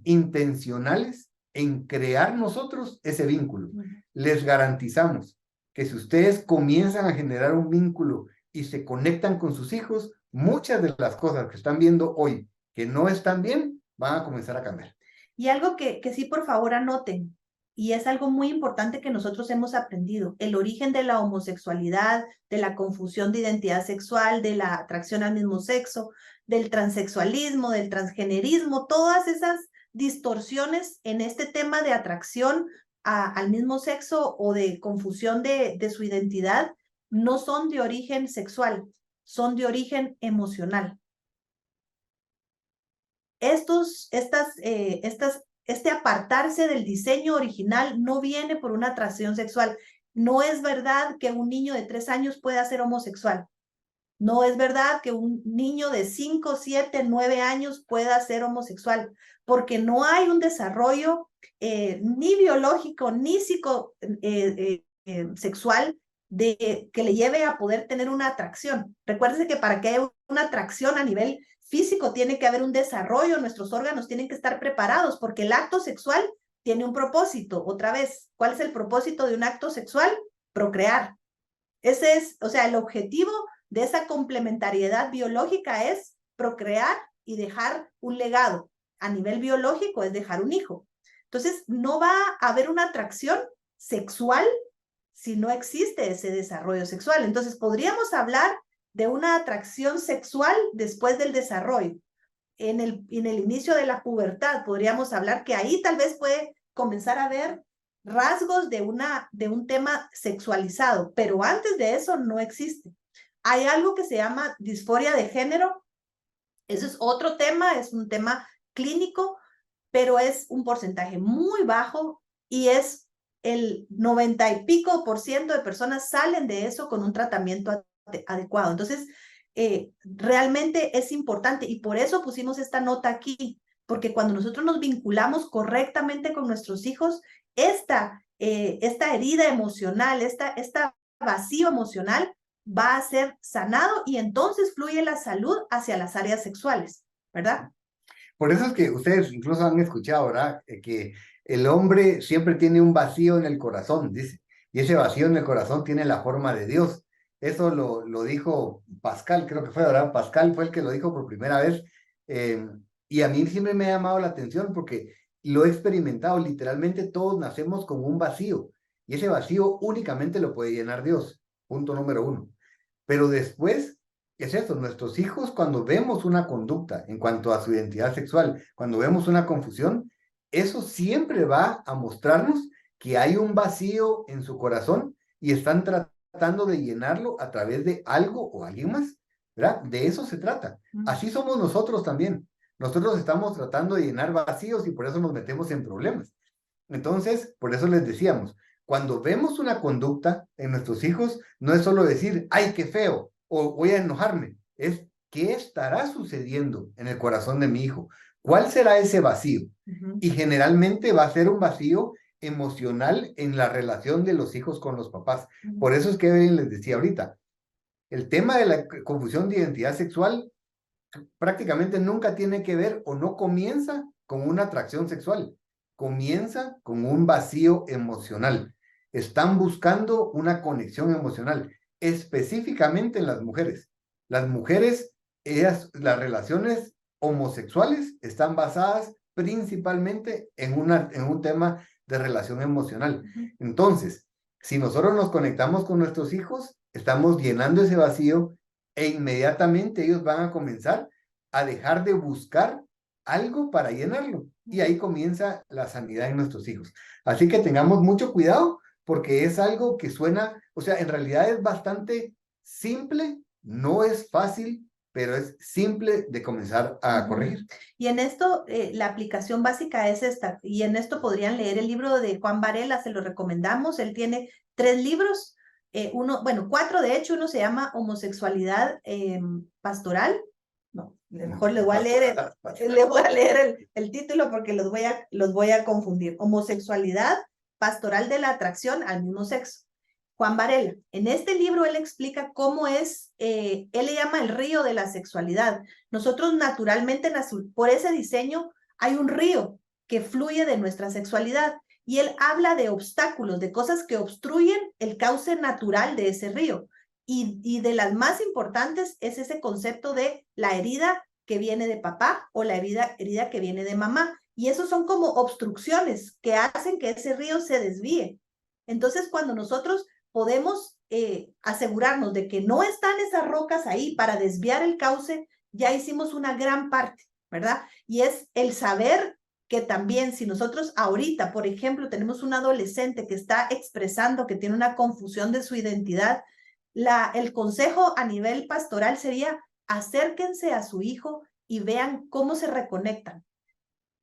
Speaker 3: intencionales en crear nosotros ese vínculo. Les garantizamos que si ustedes comienzan a generar un vínculo y se conectan con sus hijos, muchas de las cosas que están viendo hoy que no están bien, van a comenzar a cambiar.
Speaker 2: Y algo que sí, por favor, anoten, y es algo muy importante que nosotros hemos aprendido, el origen de la homosexualidad, de la confusión de identidad sexual, de la atracción al mismo sexo, del transexualismo, del transgenerismo, todas esas distorsiones en este tema de atracción al mismo sexo o de confusión de su identidad, no son de origen sexual, son de origen emocional. Este apartarse del diseño original no viene por una atracción sexual. No es verdad que un niño de 3 años pueda ser homosexual. No es verdad que un niño de 5, 7, 9 años pueda ser homosexual, porque no hay un desarrollo ni biológico ni sexual que le lleve a poder tener una atracción. Recuérdense que para que haya una atracción a nivel físico tiene que haber un desarrollo, nuestros órganos tienen que estar preparados, porque el acto sexual tiene un propósito. Otra vez, ¿cuál es el propósito de un acto sexual? Procrear. Ese es, o sea, el objetivo de esa complementariedad biológica es procrear y dejar un legado. A nivel biológico es dejar un hijo. Entonces, no va a haber una atracción sexual si no existe ese desarrollo sexual. Entonces, podríamos hablar de una atracción sexual después del desarrollo. En el inicio de la pubertad, podríamos hablar que ahí tal vez puede comenzar a haber rasgos de un tema sexualizado, pero antes de eso no existe. Hay algo que se llama disforia de género. Eso es otro tema, es un tema clínico, pero es un porcentaje muy bajo y es el 90 y pico % de personas salen de eso con un tratamiento adecuado. Entonces, realmente es importante y por eso pusimos esta nota aquí, porque cuando nosotros nos vinculamos correctamente con nuestros hijos, esta herida emocional, esta vacío emocional va a ser sanado y entonces fluye la salud hacia las áreas sexuales, ¿verdad?
Speaker 3: Por eso es que ustedes incluso han escuchado, ¿verdad? Que el hombre siempre tiene un vacío en el corazón, dice, y ese vacío en el corazón tiene la forma de Dios. Eso lo dijo Pascal, creo que fue, ¿verdad? Pascal fue el que lo dijo por primera vez. Y a mí siempre me ha llamado la atención porque lo he experimentado. Literalmente todos nacemos con un vacío y ese vacío únicamente lo puede llenar Dios. Punto número 1. Pero después es eso, nuestros hijos cuando vemos una conducta en cuanto a su identidad sexual, cuando vemos una confusión, eso siempre va a mostrarnos que hay un vacío en su corazón y están tratando de llenarlo a través de algo o alguien más, ¿verdad? De eso se trata. Así somos nosotros también. Nosotros estamos tratando de llenar vacíos y por eso nos metemos en problemas. Entonces, por eso les decíamos, cuando vemos una conducta en nuestros hijos, no es solo decir, ay, qué feo, o voy a enojarme, es qué estará sucediendo en el corazón de mi hijo, cuál será ese vacío. Y generalmente va a ser un vacío emocional en la relación de los hijos con los papás. Por eso es que les decía ahorita, el tema de la confusión de identidad sexual prácticamente nunca tiene que ver o no comienza con una atracción sexual, comienza con un vacío emocional. Están buscando una conexión emocional, específicamente en las mujeres. Las mujeres, las relaciones homosexuales están basadas principalmente en un tema de relación emocional. Entonces, si nosotros nos conectamos con nuestros hijos, estamos llenando ese vacío e inmediatamente ellos van a comenzar a dejar de buscar algo para llenarlo. Y ahí comienza la sanidad en nuestros hijos. Así que tengamos mucho cuidado porque es algo que suena, o sea, en realidad es bastante simple, no es fácil, pero es simple de comenzar a corregir.
Speaker 2: Y en esto, la aplicación básica es esta, y en esto podrían leer el libro de Juan Varela, se lo recomendamos, él tiene 3 libros, 4 de hecho, uno se llama Homosexualidad Pastoral. No, mejor les voy a leer el título porque los voy a confundir. Homosexualidad pastoral de la atracción al mismo sexo. Juan Varela. En este libro él explica cómo es, él le llama el río de la sexualidad. Nosotros naturalmente, por ese diseño, hay un río que fluye de nuestra sexualidad. Y él habla de obstáculos, de cosas que obstruyen el cauce natural de ese río. Y de las más importantes es ese concepto de la herida que viene de papá o la herida que viene de mamá. Y esos son como obstrucciones que hacen que ese río se desvíe. Entonces, cuando nosotros podemos asegurarnos de que no están esas rocas ahí para desviar el cauce, ya hicimos una gran parte, ¿verdad? Y es el saber que también si nosotros ahorita, por ejemplo, tenemos un adolescente que está expresando que tiene una confusión de su identidad, el consejo a nivel pastoral sería acérquense a su hijo y vean cómo se reconectan.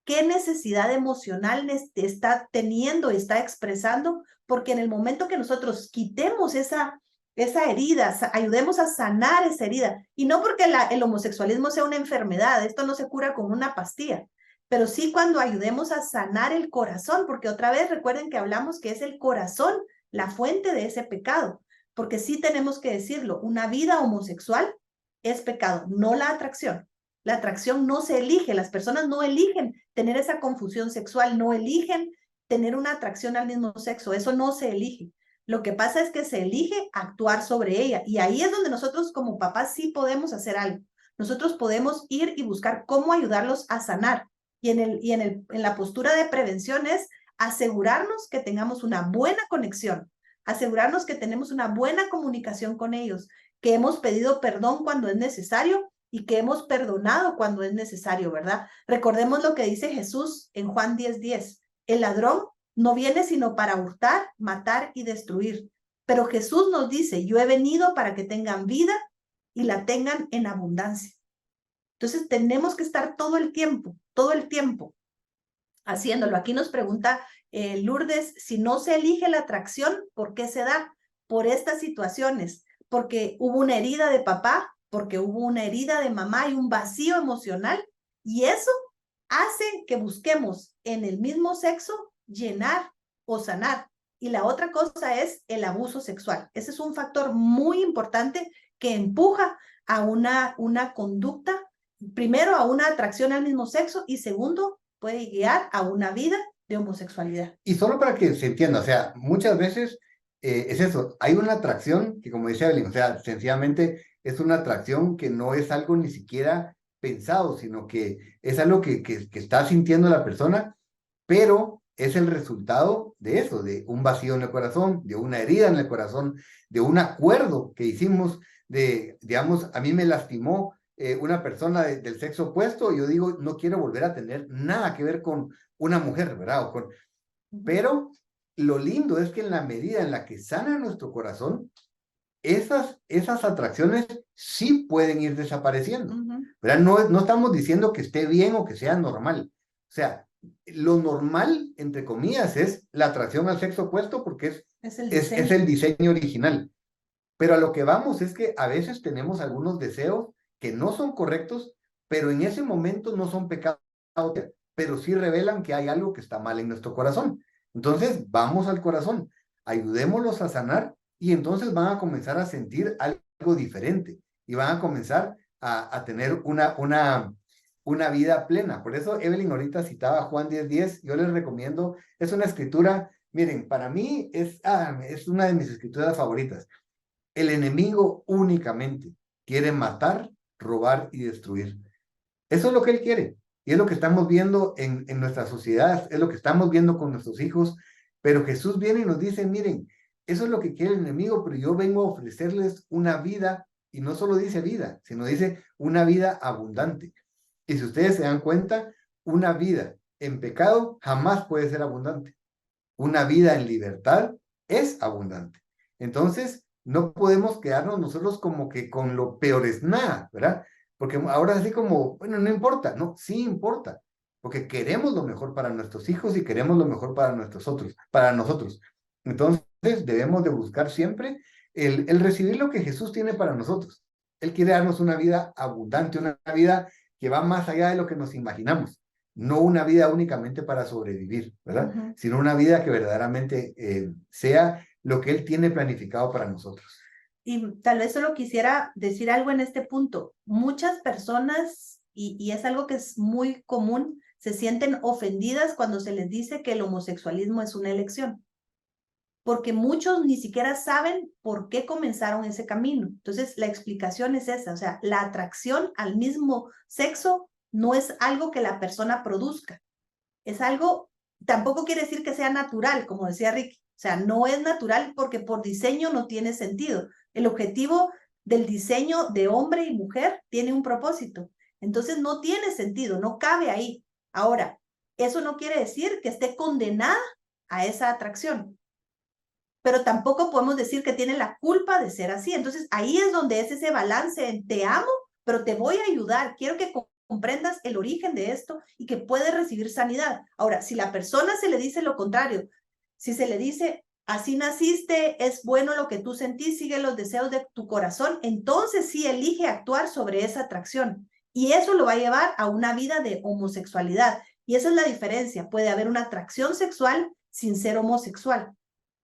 Speaker 2: ¿Qué necesidad emocional está teniendo y está expresando? Porque en el momento que nosotros quitemos esa herida, ayudemos a sanar esa herida, y no porque el homosexualismo sea una enfermedad, esto no se cura con una pastilla, pero sí cuando ayudemos a sanar el corazón, porque otra vez recuerden que hablamos que es el corazón la fuente de ese pecado, porque sí tenemos que decirlo, una vida homosexual es pecado, no la atracción. La atracción no se elige, las personas no eligen tener esa confusión sexual, no eligen tener una atracción al mismo sexo, eso no se elige. Lo que pasa es que se elige actuar sobre ella. Y ahí es donde nosotros como papás sí podemos hacer algo. Nosotros podemos ir y buscar cómo ayudarlos a sanar. Y en la postura de prevención es asegurarnos que tengamos una buena conexión, asegurarnos que tenemos una buena comunicación con ellos, que hemos pedido perdón cuando es necesario y que hemos perdonado cuando es necesario, ¿verdad? Recordemos lo que dice Jesús en Juan 10:10. El ladrón no viene sino para hurtar, matar y destruir. Pero Jesús nos dice, yo he venido para que tengan vida y la tengan en abundancia. Entonces tenemos que estar todo el tiempo haciéndolo. Aquí nos pregunta Lourdes, si no se elige la atracción, ¿por qué se da? Por estas situaciones, porque hubo una herida de papá, porque hubo una herida de mamá y un vacío emocional, y eso hace que busquemos en el mismo sexo llenar o sanar. Y la otra cosa es el abuso sexual. Ese es un factor muy importante que empuja a una conducta, primero a una atracción al mismo sexo y segundo puede guiar a una vida de homosexualidad.
Speaker 3: Y solo para que se entienda, o sea, muchas veces es eso, hay una atracción que como dice Evelyn, o sea, sencillamente es una atracción que no es algo ni siquiera pensado, sino que es algo que está sintiendo la persona, pero es el resultado de eso, de un vacío en el corazón, de una herida en el corazón, de un acuerdo que hicimos de, digamos, a mí me lastimó una persona del sexo opuesto, y yo digo, no quiero volver a tener nada que ver con una mujer, ¿verdad? Pero lo lindo es que en la medida en la que sana nuestro corazón, esas atracciones sí pueden ir desapareciendo, ¿verdad? No estamos diciendo que esté bien o que sea normal. O sea, lo normal, entre comillas, es la atracción al sexo opuesto porque es el diseño original. Pero a lo que vamos es que a veces tenemos algunos deseos que no son correctos, pero en ese momento no son pecados, pero sí revelan que hay algo que está mal en nuestro corazón. Entonces, vamos al corazón, ayudémoslos a sanar y entonces van a comenzar a sentir algo diferente y van a comenzar a tener una vida plena. Por eso Evelyn ahorita citaba Juan 10:10, yo les recomiendo, es una escritura, miren, para mí es una de mis escrituras favoritas. El enemigo únicamente quiere matar, robar y destruir. Eso es lo que él quiere. Y es lo que estamos viendo en nuestra sociedad, es lo que estamos viendo con nuestros hijos. Pero Jesús viene y nos dice, miren, eso es lo que quiere el enemigo, pero yo vengo a ofrecerles una vida, y no solo dice vida, sino dice una vida abundante. Y si ustedes se dan cuenta, una vida en pecado jamás puede ser abundante. Una vida en libertad es abundante. Entonces, no podemos quedarnos nosotros como que con lo peor es nada, ¿verdad? Porque ahora así como, bueno, no importa, no, sí importa, porque queremos lo mejor para nuestros hijos y queremos lo mejor para nosotros. Entonces, debemos de buscar siempre el recibir lo que Jesús tiene para nosotros. Él quiere darnos una vida abundante, una vida que va más allá de lo que nos imaginamos. No una vida únicamente para sobrevivir, ¿verdad? Sino una vida que verdaderamente sea lo que Él tiene planificado para nosotros.
Speaker 2: Y tal vez solo quisiera decir algo en este punto. Muchas personas, y es algo que es muy común, se sienten ofendidas cuando se les dice que el homosexualismo es una elección. Porque muchos ni siquiera saben por qué comenzaron ese camino. Entonces, la explicación es esa, o sea, la atracción al mismo sexo no es algo que la persona produzca. Es algo, tampoco quiere decir que sea natural, como decía Ricky. O sea, no es natural porque por diseño no tiene sentido. El objetivo del diseño de hombre y mujer tiene un propósito. Entonces no tiene sentido, no cabe ahí. Ahora, eso no quiere decir que esté condenada a esa atracción. Pero tampoco podemos decir que tiene la culpa de ser así. Entonces ahí es donde es ese balance en te amo, pero te voy a ayudar. Quiero que comprendas el origen de esto y que puedes recibir sanidad. Ahora, si la persona se le dice lo contrario, si se le dice, así naciste, es bueno lo que tú sentís, sigue los deseos de tu corazón, entonces sí elige actuar sobre esa atracción. Y eso lo va a llevar a una vida de homosexualidad. Y esa es la diferencia. Puede haber una atracción sexual sin ser homosexual,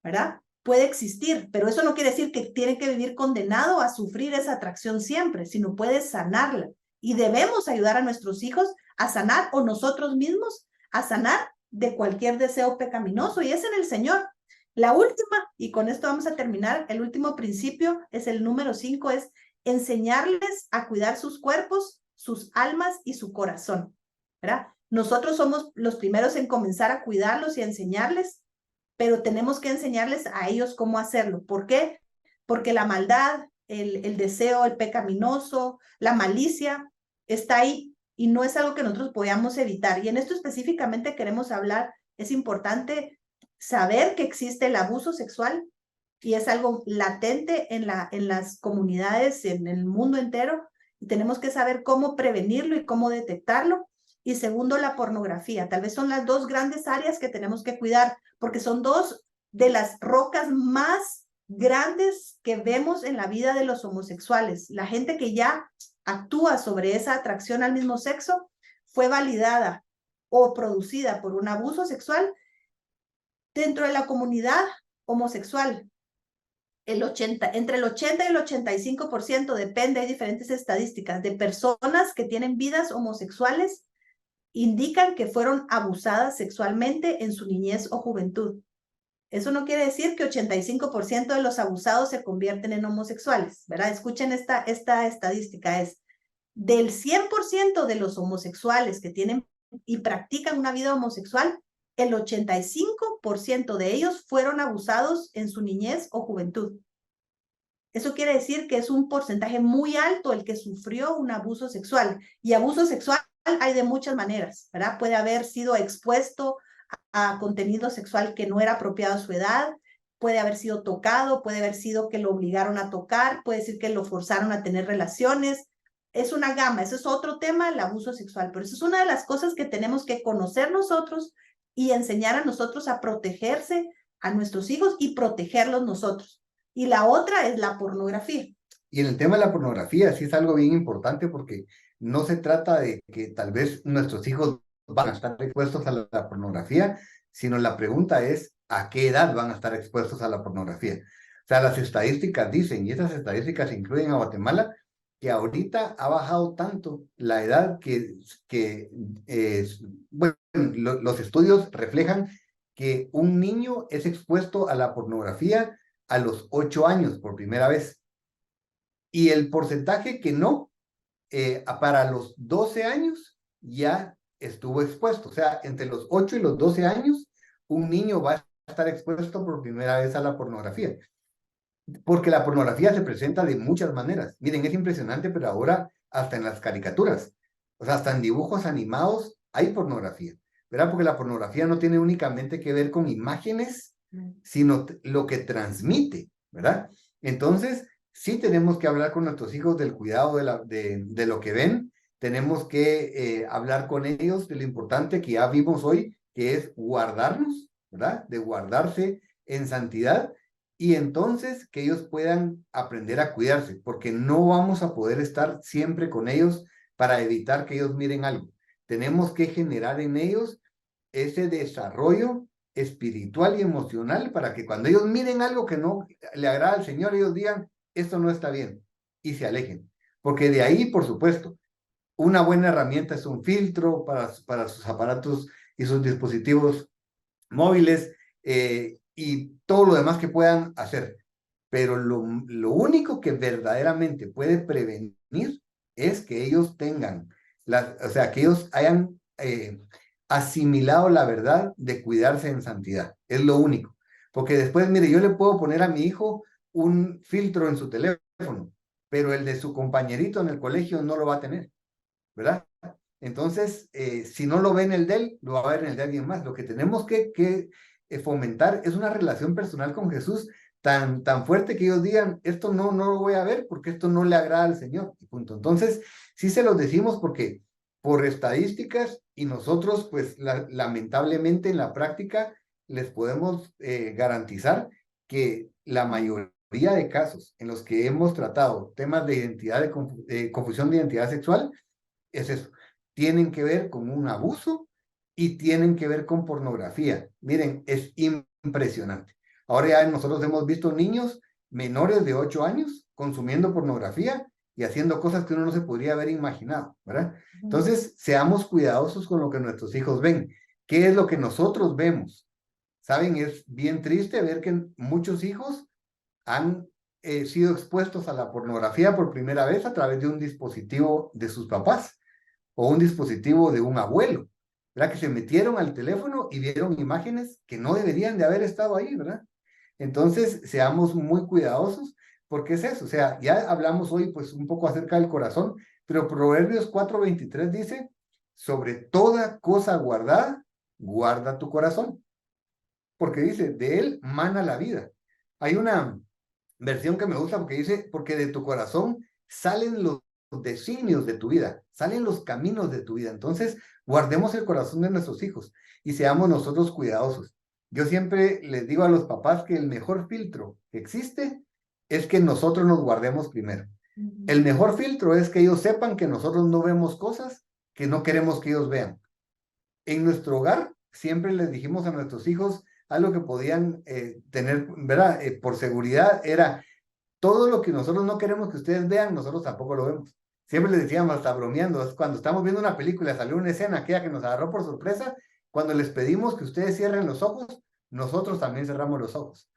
Speaker 2: ¿verdad? Puede existir, pero eso no quiere decir que tiene que vivir condenado a sufrir esa atracción siempre, sino puede sanarla. Y debemos ayudar a nuestros hijos a sanar, o nosotros mismos a sanar de cualquier deseo pecaminoso, y es en el Señor. La última, y con esto vamos a terminar, el último principio es el número 5, es enseñarles a cuidar sus cuerpos, sus almas y su corazón, ¿verdad? Nosotros somos los primeros en comenzar a cuidarlos y a enseñarles, pero tenemos que enseñarles a ellos cómo hacerlo. ¿Por qué? Porque la maldad, el deseo, el pecaminoso, la malicia está ahí y no es algo que nosotros podamos evitar. Y en esto específicamente queremos hablar, es importante saber que existe el abuso sexual y es algo latente en las comunidades, en el mundo entero, y tenemos que saber cómo prevenirlo y cómo detectarlo. Y segundo, la pornografía. Tal vez son las dos grandes áreas que tenemos que cuidar, porque son dos de las rocas más grandes que vemos en la vida de los homosexuales. La gente que ya actúa sobre esa atracción al mismo sexo fue validada o producida por un abuso sexual dentro de la comunidad homosexual. Entre el 80 y el 85%, depende, hay diferentes estadísticas, de personas que tienen vidas homosexuales indican que fueron abusadas sexualmente en su niñez o juventud. Eso no quiere decir que 85% de los abusados se convierten en homosexuales, ¿verdad? Escuchen esta estadística, es del 100% de los homosexuales que tienen y practican una vida homosexual, el 85% de ellos fueron abusados en su niñez o juventud. Eso quiere decir que es un porcentaje muy alto el que sufrió un abuso sexual. Y abuso sexual hay de muchas maneras, ¿verdad? Puede haber sido expuesto a contenido sexual que no era apropiado a su edad, puede haber sido tocado, puede haber sido que lo obligaron a tocar, puede decir que lo forzaron a tener relaciones. Es una gama, eso es otro tema, el abuso sexual, pero eso es una de las cosas que tenemos que conocer nosotros y enseñar a nosotros a protegerse a nuestros hijos y protegerlos nosotros. Y la otra es la pornografía.
Speaker 3: Y en el tema de la pornografía sí es algo bien importante porque no se trata de que tal vez nuestros hijos van a estar expuestos a la pornografía, sino la pregunta es ¿a qué edad van a estar expuestos a la pornografía? O sea, las estadísticas dicen, y esas estadísticas incluyen a Guatemala, que ahorita ha bajado tanto la edad bueno, los estudios reflejan que un niño es expuesto a la pornografía a los 8 años por primera vez. Y el porcentaje que no, para los 12 años ya estuvo expuesto. O sea, entre los 8 y los 12 años, un niño va a estar expuesto por primera vez a la pornografía. Porque la pornografía se presenta de muchas maneras. Miren, es impresionante, pero ahora hasta en las caricaturas, o sea, hasta en dibujos animados hay pornografía, ¿verdad? Porque la pornografía no tiene únicamente que ver con imágenes, sino lo que transmite, ¿verdad? Entonces, sí tenemos que hablar con nuestros hijos del cuidado de lo que ven, tenemos que hablar con ellos de lo importante que ya vimos hoy, que es guardarnos, ¿verdad? De guardarse en santidad y entonces que ellos puedan aprender a cuidarse, porque no vamos a poder estar siempre con ellos para evitar que ellos miren algo. Tenemos que generar en ellos ese desarrollo espiritual y emocional para que cuando ellos miren algo que no le agrada al Señor, ellos digan, esto no está bien, y se alejen. Porque de ahí, por supuesto, una buena herramienta es un filtro para sus aparatos y sus dispositivos móviles y todo lo demás que puedan hacer. Pero lo único que verdaderamente puede prevenir es que ellos tengan, o sea, que ellos hayan asimilado la verdad de cuidarse en santidad. Es lo único. Porque después, mire, yo le puedo poner a mi hijo un filtro en su teléfono, pero el de su compañerito en el colegio no lo va a tener, ¿verdad? Entonces, si no lo ve en el de él, lo va a ver en el de alguien más. Lo que tenemos que fomentar es una relación personal con Jesús tan fuerte que ellos digan, esto no lo voy a ver porque esto no le agrada al Señor. Y punto. Entonces, sí se los decimos porque por estadísticas y nosotros, pues lamentablemente en la práctica les podemos garantizar que la mayoría de casos en los que hemos tratado temas de identidad, de confusión de identidad sexual, es eso. Tienen que ver con un abuso y tienen que ver con pornografía. Miren, es impresionante. Ahora ya nosotros hemos visto niños menores de 8 años consumiendo pornografía y haciendo cosas que uno no se podría haber imaginado, ¿verdad? Entonces, seamos cuidadosos con lo que nuestros hijos ven. ¿Qué es lo que nosotros vemos? Saben, es bien triste ver que muchos hijos han sido expuestos a la pornografía por primera vez a través de un dispositivo de sus papás o un dispositivo de un abuelo, ¿verdad? Que se metieron al teléfono y vieron imágenes que no deberían de haber estado ahí, ¿verdad? Entonces, seamos muy cuidadosos, porque es eso, o sea, ya hablamos hoy pues un poco acerca del corazón, pero Proverbios 4:23 dice, sobre toda cosa guardada, guarda tu corazón, porque dice, de él mana la vida. Hay una versión que me gusta porque dice, porque de tu corazón salen los designios de tu vida, salen los caminos de tu vida. Entonces, guardemos el corazón de nuestros hijos y seamos nosotros cuidadosos. Yo siempre les digo a los papás que el mejor filtro que existe es que nosotros nos guardemos primero. El mejor filtro es que ellos sepan que nosotros no vemos cosas que no queremos que ellos vean. En nuestro hogar siempre les dijimos a nuestros hijos algo que podían tener, ¿verdad? Por seguridad era todo lo que nosotros no queremos que ustedes vean, nosotros tampoco lo vemos. Siempre les decíamos, hasta bromeando, es cuando estamos viendo una película, salió una escena, aquella que nos agarró por sorpresa, cuando les pedimos que ustedes cierren los ojos, nosotros también cerramos los ojos.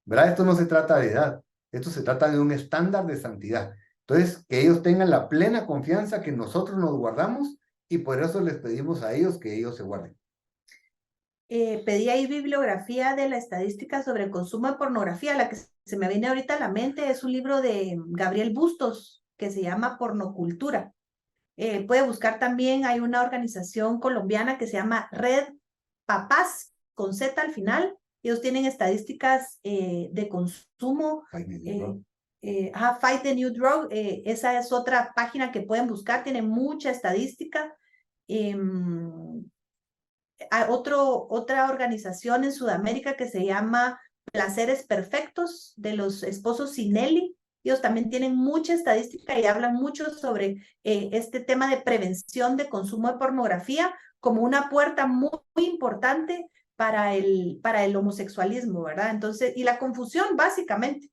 Speaker 3: ¿Verdad? Esto no se trata de edad, esto se trata de un estándar de santidad. Entonces, que ellos tengan la plena confianza que nosotros nos guardamos y por eso les pedimos a ellos que ellos se guarden.
Speaker 2: Pedí ahí bibliografía de la estadística sobre el consumo de pornografía. La que se me viene ahorita a la mente es un libro de Gabriel Bustos que se llama Pornocultura. Puede buscar también, hay una organización colombiana que se llama Red Papás, con Z al final. Ellos tienen estadísticas de consumo. Fight the New Drug. Esa es otra página que pueden buscar, tiene mucha estadística. Otra organización en Sudamérica que se llama Placeres Perfectos, de los esposos Sinelli. Ellos también tienen mucha estadística y hablan mucho sobre este tema de prevención de consumo de pornografía como una puerta muy, muy importante para el homosexualismo, ¿verdad? Entonces, y la confusión, básicamente.